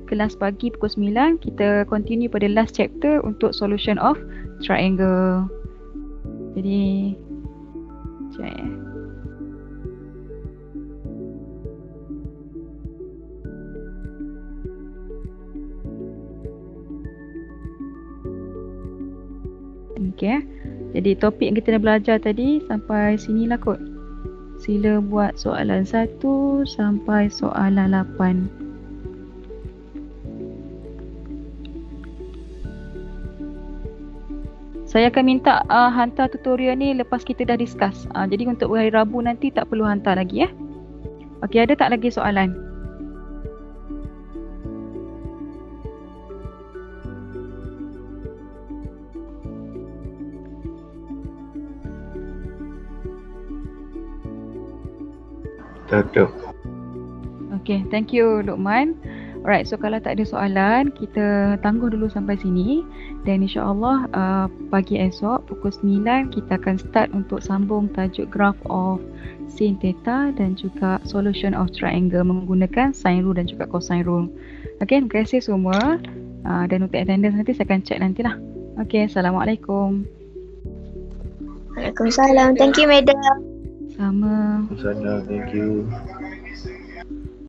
kelas pagi pukul 9, kita continue pada last chapter untuk solution of triangle. Jadi, sekejap ya. Okay. Jadi topik yang kita dah belajar tadi sampai sinilah kot. Sila buat soalan 1 sampai soalan 8. Saya akan minta hantar tutorial ni lepas kita dah discuss. Jadi untuk hari Rabu nanti tak perlu hantar lagi ya. Okey, ada tak lagi soalan? Tak. Okay, thank you Luqman. Alright, so kalau tak ada soalan, kita tangguh dulu sampai sini. Dan insyaAllah pagi esok pukul 9 kita akan start untuk sambung tajuk graph of sin theta dan juga solution of triangle menggunakan sine rule dan juga cosine rule. Okay, terima kasih semua. Dan untuk attendance nanti saya akan check nantilah. Okay, Assalamualaikum. Waalaikumsalam. Thank you, Madam. Sama. Sana, thank you.